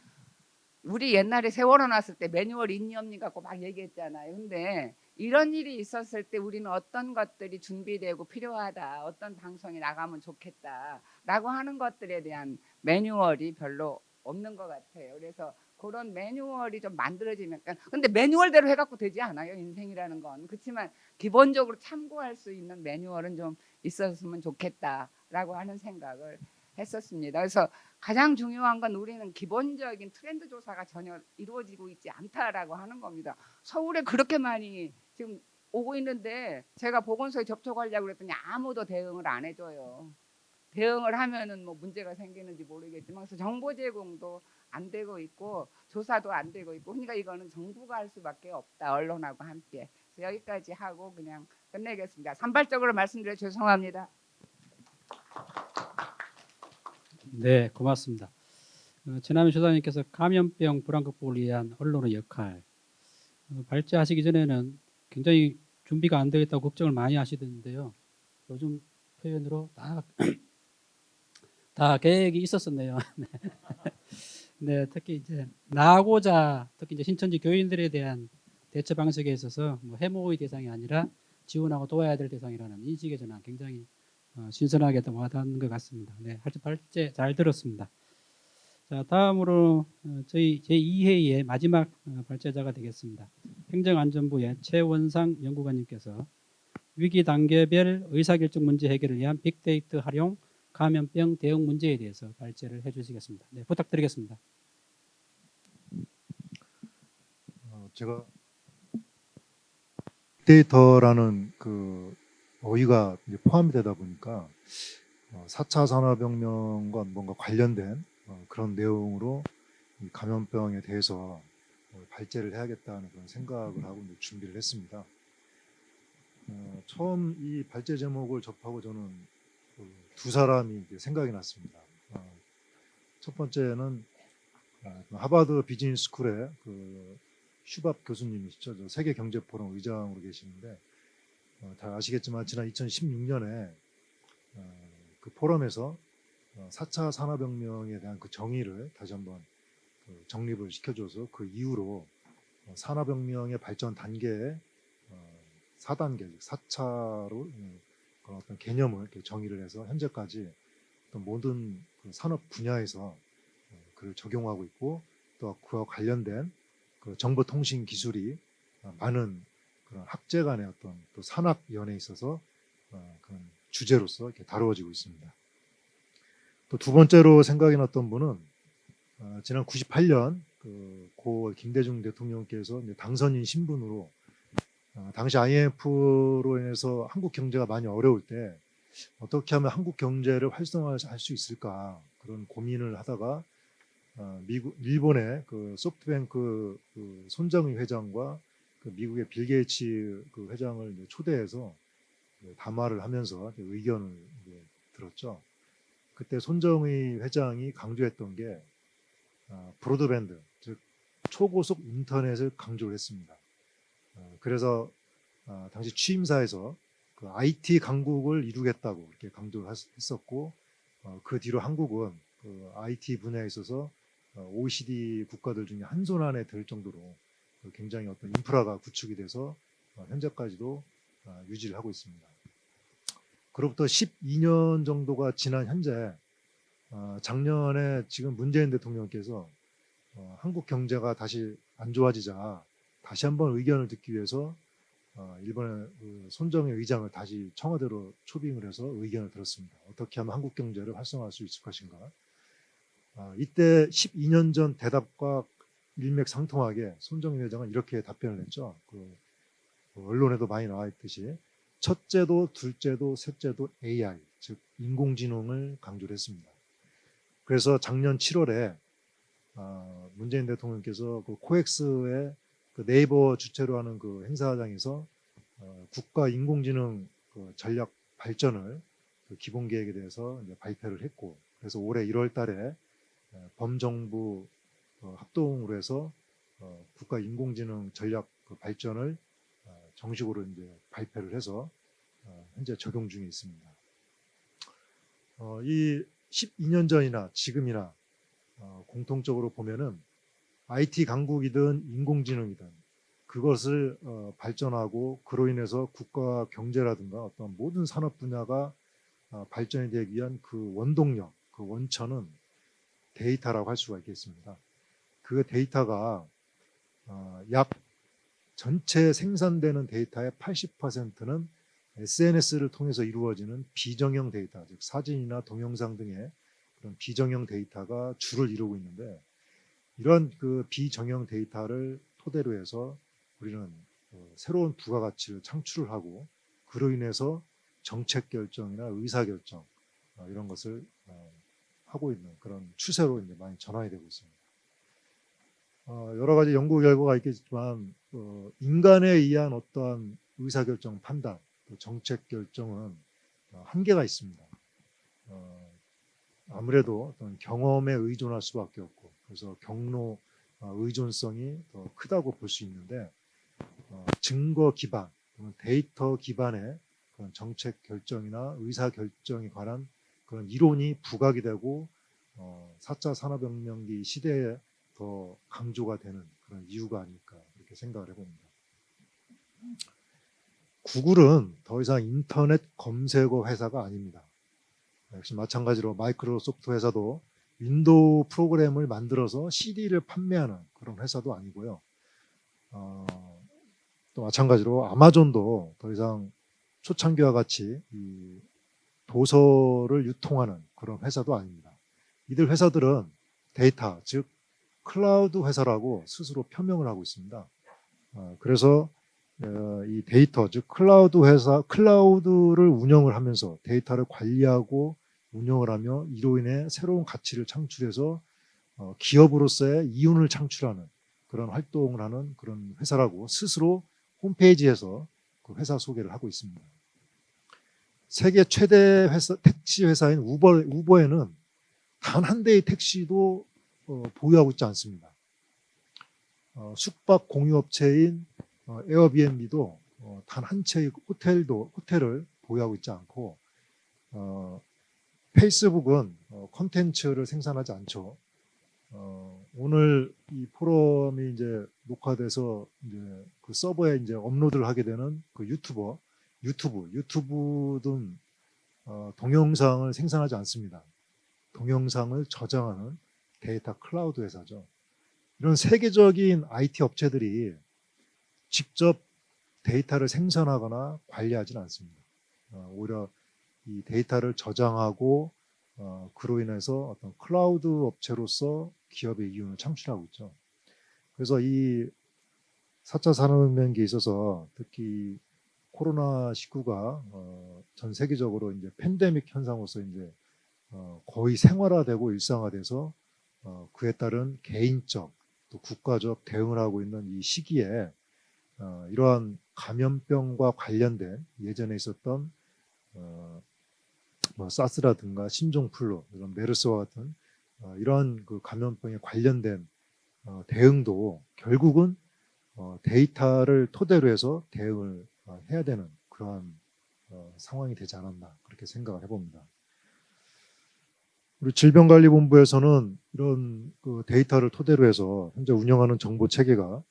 우리 옛날에 세월호 났을 때 매뉴얼 있니 없니 갖고 막 얘기했잖아요. 근데 이런 일이 있었을 때 우리는 어떤 것들이 준비되고 필요하다, 어떤 방송이 나가면 좋겠다라고 하는 것들에 대한 매뉴얼이 별로 없는 것 같아요. 그래서 그런 매뉴얼이 좀 만들어지면, 근데 매뉴얼대로 해갖고 되지 않아요. 인생이라는 건. 그렇지만 기본적으로 참고할 수 있는 매뉴얼은 좀 있었으면 좋겠다라고 하는 생각을 했었습니다. 그래서 가장 중요한 건 우리는 기본적인 트렌드 조사가 전혀 이루어지고 있지 않다라고 하는 겁니다. 서울에 그렇게 많이 지금 오고 있는데 제가 보건소에 접촉하려고 그랬더니 아무도 대응을 안 해줘요. 대응을 하면은 뭐 문제가 생기는지 모르겠지만 그래서 정보 제공도 안 되고 있고 조사도 안 되고 있고 그러니까 이거는 정부가 할 수밖에 없다. 언론하고 함께. 그래서 여기까지 하고 그냥 끝내겠습니다. 산발적으로 말씀드려 죄송합니다. 네, 고맙습니다. 최남희 소장님께서 감염병 불안 극복을 위한 언론의 역할 발제하시기 전에는 굉장히 준비가 안 되어 있다고 걱정을 많이 하시던데요. 요즘 표현으로 다 계획이 있었었네요. 네, 특히 이제 나고자 특히 이제 신천지 교인들에 대한 대처 방식에 있어서 뭐 해모의 대상이 아니라 지원하고 도와야 될 대상이라는 인식의 전환 굉장히 신선하게 와닿는 것 같습니다. 네, 발제 잘 들었습니다. 자, 다음으로 저희 제2회의 마지막 발제자가 되겠습니다. 행정안전부의 최원상 연구관님께서 위기 단계별 의사결정 문제 해결을 위한 빅데이터 활용 감염병 대응 문제에 대해서 발제를 해주시겠습니다. 네, 부탁드리겠습니다. 제가 빅데이터라는 그 어휘가 이제 포함이 되다 보니까 4차 산업혁명과 뭔가 관련된 그런 내용으로 이 감염병에 대해서 발제를 해야겠다는 그런 생각을 하고 이제 준비를 했습니다. 처음 이 발제 제목을 접하고 저는 두 사람이 이제 생각이 났습니다. 첫 번째는 하버드 비즈니스 스쿨의 그 슈밥 교수님이시죠. 저 세계경제포럼 의장으로 계시는데 다 아시겠지만 지난 2016년에 그 포럼에서 4차 산업혁명에 대한 그 정의를 다시 한번 정립을 시켜줘서 그 이후로 산업혁명의 발전 단계에 4단계, 4차로 그런 어떤 개념을 이렇게 정의를 해서 현재까지 어떤 모든 그 산업 분야에서 그를 적용하고 있고 또 그와 관련된 그 정보통신 기술이 많은 그런 학제 간의 어떤 또 산학연에 있어서 그런 주제로서 이렇게 다루어지고 있습니다. 또 두 번째로 생각이 났던 분은 지난 98년 고 김대중 대통령께서 이제 당선인 신분으로 당시 IMF로 인해서 한국 경제가 많이 어려울 때 어떻게 하면 한국 경제를 활성화할 수 있을까 그런 고민을 하다가 일본의 그 소프트뱅크 손정의 회장과 그 미국의 빌 게이츠 그 회장을 초대해서 담화를 하면서 이제 의견을 이제 들었죠. 그때 손정의 회장이 강조했던 게 브로드밴드, 즉 초고속 인터넷을 강조를 했습니다. 그래서 당시 취임사에서 그 IT 강국을 이루겠다고 이렇게 강조를 했었고, 그 뒤로 한국은 그 IT 분야에 있어서 OECD 국가들 중에 한 손 안에 들 정도로 굉장히 어떤 인프라가 구축이 돼서 현재까지도 유지를 하고 있습니다. 그로부터 12년 정도가 지난 현재, 작년에 지금 문재인 대통령께서 한국 경제가 다시 안 좋아지자 다시 한번 의견을 듣기 위해서 일본의 그 손정의 의장을 다시 청와대로 초빙을 해서 의견을 들었습니다. 어떻게 하면 한국 경제를 활성화할 수 있을 것인가. 이때 12년 전 대답과 일맥상통하게 손정의 회장은 이렇게 답변을 했죠. 그 언론에도 많이 나와 있듯이 첫째도 둘째도 셋째도 AI, 즉 인공지능을 강조를 했습니다. 그래서 작년 7월에 문재인 대통령께서 그 코엑스의 그 네이버 주최로 하는 그 행사장에서 국가 인공지능 그 전략 발전을 그 기본 계획에 대해서 이제 발표를 했고, 그래서 올해 1월달에 범정부 합동으로 해서 국가 인공지능 전략 그 발전을 정식으로 이제 발표를 해서 현재 적용 중에 있습니다. 이 12년 전이나 지금이나 공통적으로 보면은 IT 강국이든 인공지능이든 그것을 발전하고 그로 인해서 국가 경제라든가 어떤 모든 산업 분야가 발전이 되기 위한 그 원동력, 그 원천은 데이터라고 할 수가 있겠습니다. 그 데이터가 약 전체 생산되는 데이터의 80%는 SNS를 통해서 이루어지는 비정형 데이터, 즉 사진이나 동영상 등의 그런 비정형 데이터가 주를 이루고 있는데, 이런 그 비정형 데이터를 토대로 해서 우리는 새로운 부가가치를 창출을 하고 그로 인해서 정책 결정이나 의사 결정 이런 것을 하고 있는 그런 추세로 이제 많이 전환이 되고 있습니다. 여러 가지 연구 결과가 있겠지만 인간에 의한 어떠한 의사결정 판단, 정책 결정은 한계가 있습니다. 아무래도 어떤 경험에 의존할 수밖에 없고, 그래서 경로 의존성이 더 크다고 볼 수 있는데, 증거 기반, 데이터 기반의 그런 정책 결정이나 의사 결정에 관한 그런 이론이 부각이 되고 4차 산업혁명기 시대에 더 강조가 되는 그런 이유가 아닐까 이렇게 생각을 해봅니다. 구글은 더 이상 인터넷 검색어 회사가 아닙니다. 역시 마찬가지로 마이크로소프트 회사도 윈도우 프로그램을 만들어서 CD를 판매하는 그런 회사도 아니고요. 또 마찬가지로 아마존도 더 이상 초창기와 같이 이 도서를 유통하는 그런 회사도 아닙니다. 이들 회사들은 데이터, 즉 클라우드 회사라고 스스로 표명을 하고 있습니다. 그래서 이 데이터, 즉 클라우드 회사, 클라우드를 운영을 하면서 데이터를 관리하고 운영을 하며 이로 인해 새로운 가치를 창출해서 기업으로서의 이윤을 창출하는 그런 활동을 하는 그런 회사라고 스스로 홈페이지에서 그 회사 소개를 하고 있습니다. 세계 최대 택시 회사인 우버에는 단 한 대의 택시도 보유하고 있지 않습니다. 숙박 공유업체인 에어비앤비도 단 한 채의 호텔을 보유하고 있지 않고, 페이스북은 콘텐츠를 생산하지 않죠. 오늘 이 포럼이 이제 녹화돼서 이제 그 서버에 이제 업로드를 하게 되는 그 유튜브든 동영상을 생산하지 않습니다. 동영상을 저장하는 데이터 클라우드 회사죠. 이런 세계적인 IT 업체들이 직접 데이터를 생산하거나 관리하지는 않습니다. 오히려 이 데이터를 저장하고 그로 인해서 어떤 클라우드 업체로서 기업의 이윤을 창출하고 있죠. 그래서 이 4차 산업혁명기에 있어서 특히 코로나19가 전 세계적으로 이제 팬데믹 현상으로서 이제 거의 생활화되고 일상화돼서 그에 따른 개인적 또 국가적 대응을 하고 있는 이 시기에 이러한 감염병과 관련된 예전에 있었던 뭐 사스라든가 신종플루 이런 메르스와 같은 이러한 그 감염병에 관련된 대응도 결국은 데이터를 토대로 해서 대응을 해야 되는 그러한 상황이 되지 않았나 그렇게 생각을 해봅니다. 우리 질병관리본부에서는 이런 그 데이터를 토대로 해서 현재 운영하는 정보 체계가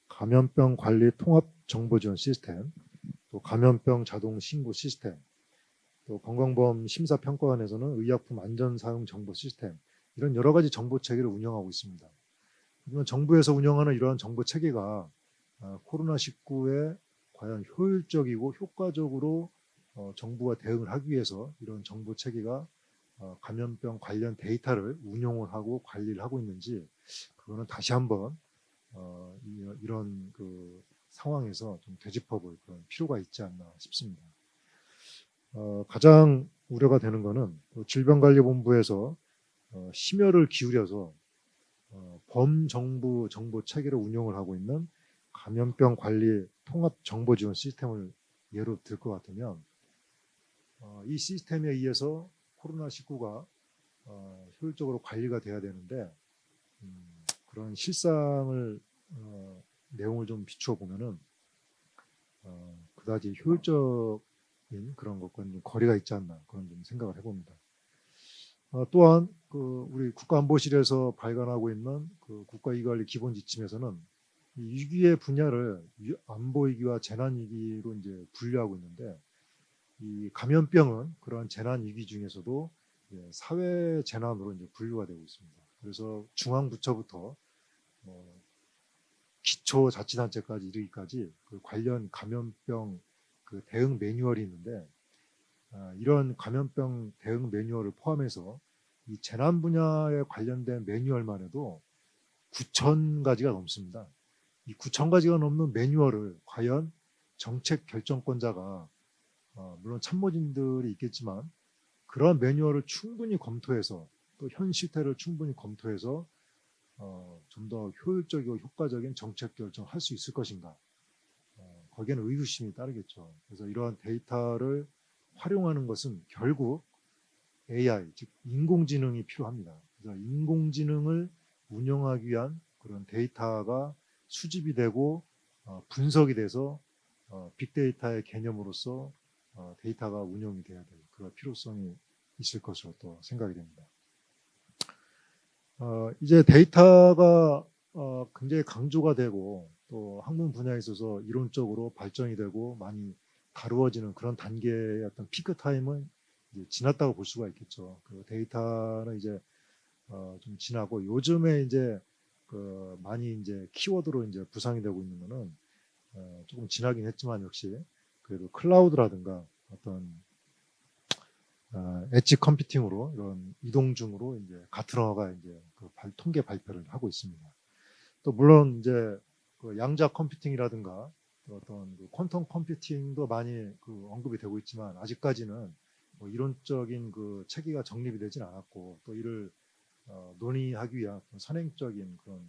감염병 관리 통합 정보 지원 시스템, 또 감염병 자동 신고 시스템, 또 건강보험 심사평가원에서는 의약품 안전 사용 정보 시스템 이런 여러 가지 정보 체계를 운영하고 있습니다. 하지만 정부에서 운영하는 이러한 정보 체계가 코로나19에 과연 효율적이고 효과적으로 정부가 대응을 하기 위해서 이런 정보 체계가 감염병 관련 데이터를 운용을 하고 관리를 하고 있는지 그거는 다시 한번 이런 그 상황에서 좀 되짚어볼 그런 필요가 있지 않나 싶습니다. 가장 우려가 되는 것은 질병관리본부에서 심혈을 기울여서 범정부 정보 체계를 운영을 하고 있는 감염병 관리 통합 정보 지원 시스템을 예로 들 것 같으면 이 시스템에 의해서 코로나19가 효율적으로 관리가 돼야 되는데 그런 실상을 내용을 좀 비추어 보면은 그다지 효율적인 그런 것과는 좀 거리가 있지 않나 그런 좀 생각을 해봅니다. 또한 그 우리 국가안보실에서 발간하고 있는 그 국가위기관리 기본지침에서는 이 위기의 분야를 안보위기와 재난위기로 이제 분류하고 있는데 이 감염병은 그러한 재난위기 중에서도 사회 재난으로 이제 분류가 되고 있습니다. 그래서 중앙부처부터 기초자치단체까지 이르기까지 그 관련 감염병 그 대응 매뉴얼이 있는데 이런 감염병 대응 매뉴얼을 포함해서 이 재난 분야에 관련된 매뉴얼만 해도 9,000가지가 넘습니다. 이 9,000가지가 넘는 매뉴얼을 과연 정책 결정권자가 물론 참모진들이 있겠지만 그런 매뉴얼을 충분히 검토해서 또 현 시태를 충분히 검토해서 좀 더 효율적이고 효과적인 정책 결정을 할 수 있을 것인가 거기에는 의구심이 따르겠죠. 그래서 이러한 데이터를 활용하는 것은 결국 AI, 즉 인공지능이 필요합니다. 그래서 인공지능을 운영하기 위한 그런 데이터가 수집이 되고 분석이 돼서 빅데이터의 개념으로서 데이터가 운영이 돼야 될 그런 필요성이 있을 것으로 또 생각이 됩니다. 이제 데이터가 굉장히 강조가 되고 또 학문 분야에 있어서 이론적으로 발전이 되고 많이 다루어지는 그런 단계의 어떤 피크 타임은 이제 지났다고 볼 수가 있겠죠. 그 데이터는 이제 좀 지나고 요즘에 이제 그 많이 이제 키워드로 이제 부상이 되고 있는 거는 조금 지나긴 했지만 역시 그래도 클라우드라든가 어떤 엣지 컴퓨팅으로 이런 이동중으로 이제 가트너가 이제 그 통계 발표를 하고 있습니다. 또 물론 이제 그 양자 컴퓨팅이라든가 어떤 그 퀀텀 컴퓨팅도 많이 그 언급이 되고 있지만 아직까지는 뭐 이론적인 그 체계가 정립이 되진 않았고 또 이를 논의하기 위한 선행적인 그런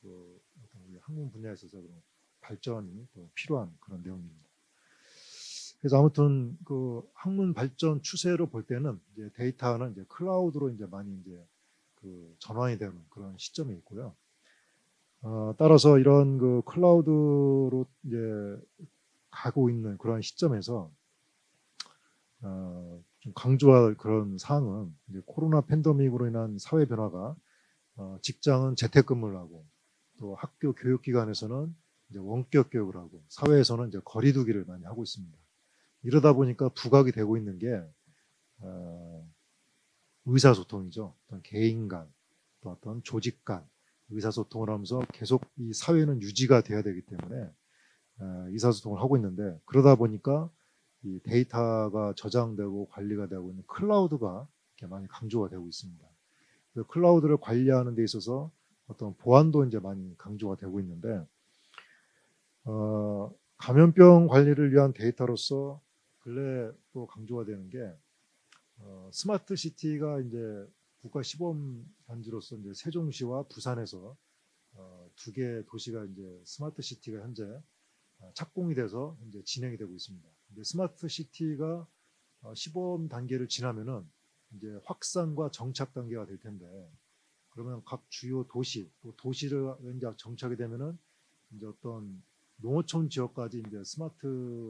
그 어떤 우리 학문 분야에 있어서 그런 발전이 또 필요한 그런 내용입니다. 그래서 아무튼 그 학문 발전 추세로 볼 때는 이제 데이터는 이제 클라우드로 이제 많이 이제 그 전환이 되는 그런 시점에 있고요. 따라서 이런 그 클라우드로 이제 가고 있는 그런 시점에서 좀 강조할 그런 사항은 이제 코로나 팬데믹으로 인한 사회 변화가 직장은 재택근무를 하고 또 학교 교육기관에서는 이제 원격 교육을 하고 사회에서는 이제 거리두기를 많이 하고 있습니다. 이러다 보니까 부각이 되고 있는 게 의사소통이죠. 어떤 개인 간, 또 어떤 조직 간 의사소통을 하면서 계속 이 사회는 유지가 돼야 되기 때문에 의사소통을 하고 있는데 그러다 보니까 이 데이터가 저장되고 관리가 되고 있는 클라우드가 이렇게 많이 강조가 되고 있습니다. 그 클라우드를 관리하는 데 있어서 어떤 보안도 이제 많이 강조가 되고 있는데 감염병 관리를 위한 데이터로서 근래 또 강조가 되는 게 스마트 시티가 이제 국가 시범 단지로서 이제 세종시와 부산에서 두 개 도시가 이제 스마트 시티가 현재 착공이 돼서 이제 진행이 되고 있습니다. 이제 스마트 시티가 시범 단계를 지나면은 이제 확산과 정착 단계가 될 텐데, 그러면 각 주요 도시 또 도시를 이제 정착이 되면은 이제 어떤 농어촌 지역까지 이제 스마트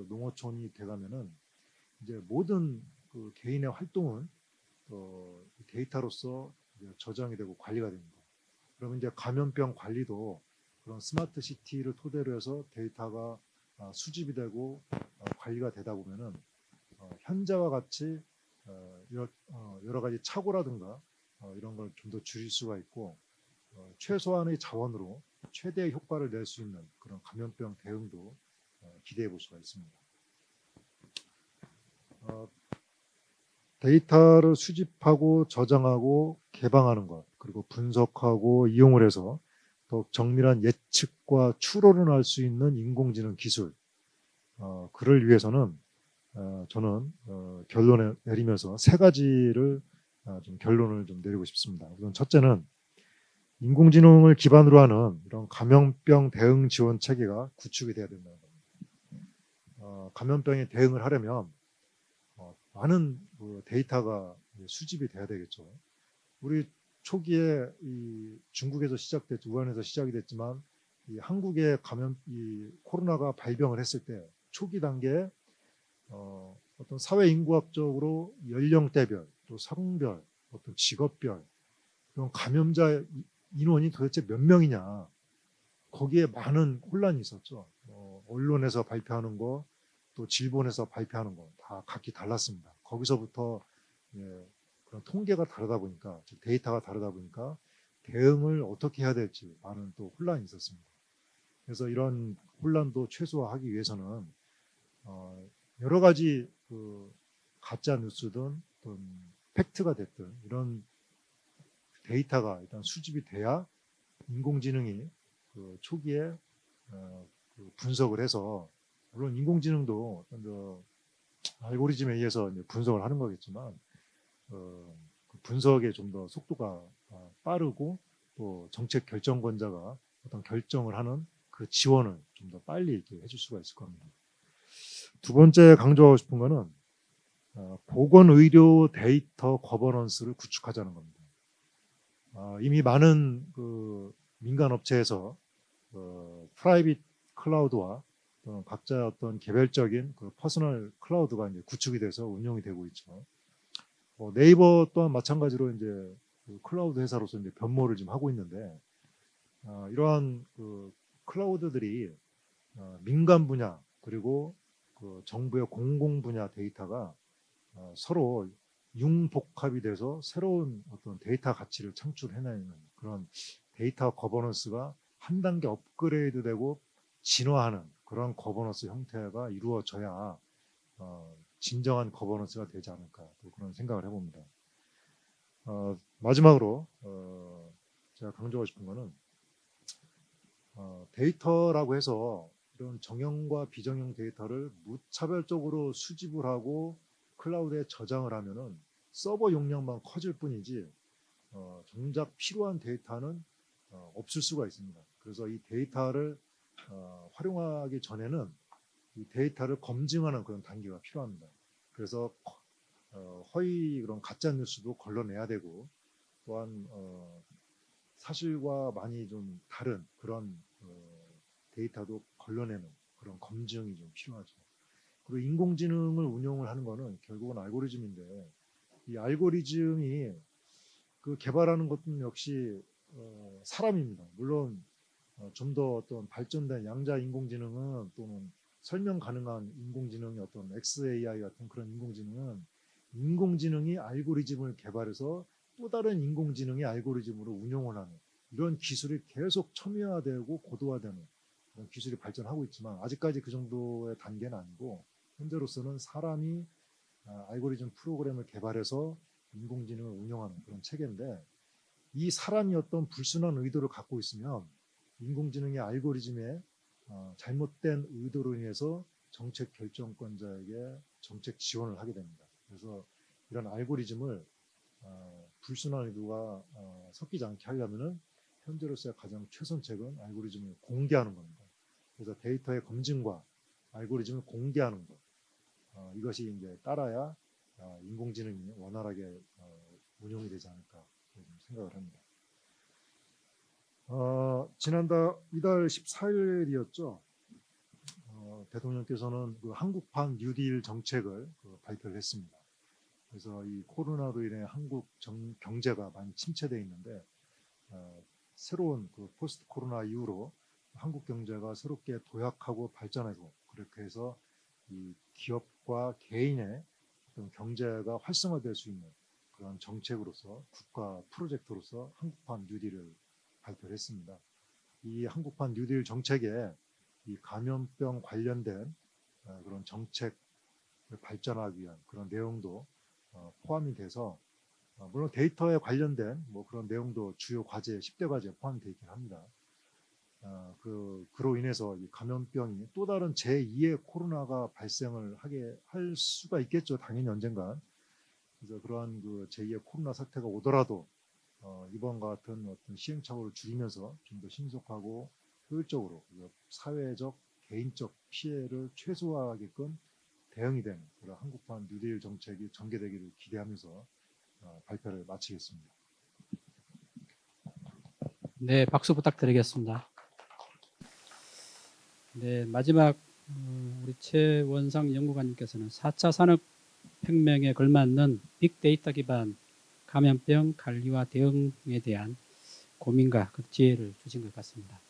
농어촌이 돼가면은 이제 모든 그 개인의 활동은 데이터로서 이제 저장이 되고 관리가 됩니다. 그러면 이제 감염병 관리도 그런 스마트 시티를 토대로 해서 데이터가 수집이 되고 관리가 되다 보면은 현재와 같이 여러 가지 착오라든가 이런 걸 좀 더 줄일 수가 있고, 최소한의 자원으로 최대의 효과를 낼 수 있는 그런 감염병 대응도 기대해 볼 수가 있습니다. 데이터를 수집하고 저장하고 개방하는 것, 그리고 분석하고 이용을 해서 더욱 정밀한 예측과 추론을 할 수 있는 인공지능 기술, 그를 위해서는 저는 결론을 내리면서 세 가지를 좀 결론을 좀 내리고 싶습니다. 우선 첫째는 인공지능을 기반으로 하는 이런 감염병 대응 지원 체계가 구축이 돼야 된다는 겁니다. 감염병에 대응을 하려면 많은 데이터가 수집이 돼야 되겠죠. 우리 초기에 이 중국에서 시작됐죠. 우한에서 시작이 됐지만 이 한국에 이 코로나가 발병을 했을 때 초기 단계에 어떤 사회 인구학적으로 연령대별 또 성별 어떤 직업별 그런 감염자 인원이 도대체 몇 명이냐, 거기에 많은 혼란이 있었죠. 언론에서 발표하는 거 또 질본에서 발표하는 거 다 각기 달랐습니다. 거기서부터 그런 통계가 다르다 보니까, 즉 데이터가 다르다 보니까 대응을 어떻게 해야 될지 많은 또 혼란이 있었습니다. 그래서 이런 혼란도 최소화하기 위해서는 여러 가지 그 가짜 뉴스든 어떤 팩트가 됐든 이런 데이터가 일단 수집이 돼야 인공지능이 그 초기에 그 분석을 해서, 물론 인공지능도 어떤 알고리즘에 의해서 이제 분석을 하는 거겠지만 그 분석에 좀 더 속도가 빠르고 또 정책 결정권자가 어떤 결정을 하는 그 지원을 좀 더 빨리 이렇게 해줄 수가 있을 겁니다. 두 번째 강조하고 싶은 거는 보건의료 데이터 거버넌스를 구축하자는 겁니다. 이미 많은 그 민간 업체에서 프라이빗 클라우드와 각자 어떤 개별적인 그 퍼스널 클라우드가 이제 구축이 돼서 운영이 되고 있죠. 네이버 또한 마찬가지로 이제 그 클라우드 회사로서 이제 변모를 지금 하고 있는데, 이러한 그 클라우드들이 민간 분야 그리고 그 정부의 공공 분야 데이터가 서로 융복합이 돼서 새로운 어떤 데이터 가치를 창출해내는 그런 데이터 거버넌스가 한 단계 업그레이드되고 진화하는 그런 거버넌스 형태가 이루어져야 진정한 거버넌스가 되지 않을까, 또 그런 생각을 해봅니다. 마지막으로 제가 강조하고 싶은 거는 데이터라고 해서 이런 정형과 비정형 데이터를 무차별적으로 수집을 하고 클라우드에 저장을 하면은 서버 용량만 커질 뿐이지 정작 필요한 데이터는 없을 수가 있습니다. 그래서 이 데이터를 활용하기 전에는 이 데이터를 검증하는 그런 단계가 필요합니다. 그래서 허위 그런 가짜 뉴스도 걸러내야 되고, 또한 사실과 많이 좀 다른 그런 데이터도 걸러내는 그런 검증이 좀 필요하죠. 그리고 인공지능을 운용을 하는 거는 결국은 알고리즘인데, 이 알고리즘이 그 개발하는 것은 역시 사람입니다. 물론 좀 더 어떤 발전된 양자 인공지능은 또는 설명 가능한 인공지능의 어떤 XAI 같은 그런 인공지능은 인공지능이 알고리즘을 개발해서 또 다른 인공지능의 알고리즘으로 운용을 하는 이런 기술이 계속 첨예화되고 고도화되는 그런 기술이 발전하고 있지만, 아직까지 그 정도의 단계는 아니고, 현재로서는 사람이 알고리즘 프로그램을 개발해서 인공지능을 운영하는 그런 체계인데, 이 사람이 어떤 불순한 의도를 갖고 있으면 인공지능의 알고리즘에 잘못된 의도로 인해서 정책 결정권자에게 정책 지원을 하게 됩니다. 그래서 이런 알고리즘을 불순한 의도가 섞이지 않게 하려면은 현재로서의 가장 최선책은 알고리즘을 공개하는 겁니다. 그래서 데이터의 검증과 알고리즘을 공개하는 것, 이것이 이제 따라야 인공지능이 원활하게 운용이 되지 않을까 생각을 합니다. 지난달 이달 14일이었죠. 대통령께서는 그 한국판 뉴딜 정책을 발표를 했습니다. 그래서 이 코로나로 인해 한국 경제가 많이 침체되어 있는데 새로운 그 포스트 코로나 이후로 한국 경제가 새롭게 도약하고 발전하고 그렇게 해서 이 기업과 개인의 어떤 경제가 활성화될 수 있는 그런 정책으로서 국가 프로젝트로서 한국판 뉴딜을 발표를 했습니다. 이 한국판 뉴딜 정책에 이 감염병 관련된 그런 정책을 발전하기 위한 그런 내용도 포함이 돼서 물론 데이터에 관련된 뭐 그런 내용도 주요 과제 10대 과제에 포함이 되어 있긴 합니다. 그로 인해서 이 감염병이 또 다른 제2의 코로나가 발생을 하게 할 수가 있겠죠. 당연히 언젠가. 그래서 그러한 그 제2의 코로나 사태가 오더라도 이번과 같은 어떤 시행착오를 줄이면서 좀 더 신속하고 효율적으로 사회적, 개인적 피해를 최소화하게끔 대응이 되는 그런 한국판 뉴딜 정책이 전개되기를 기대하면서 발표를 마치겠습니다. 네, 박수 부탁드리겠습니다. 네, 마지막 우리 최원상 연구관님께서는 4차 산업혁명에 걸맞는 빅데이터 기반 감염병 관리와 대응에 대한 고민과 그 지혜를 주신 것 같습니다.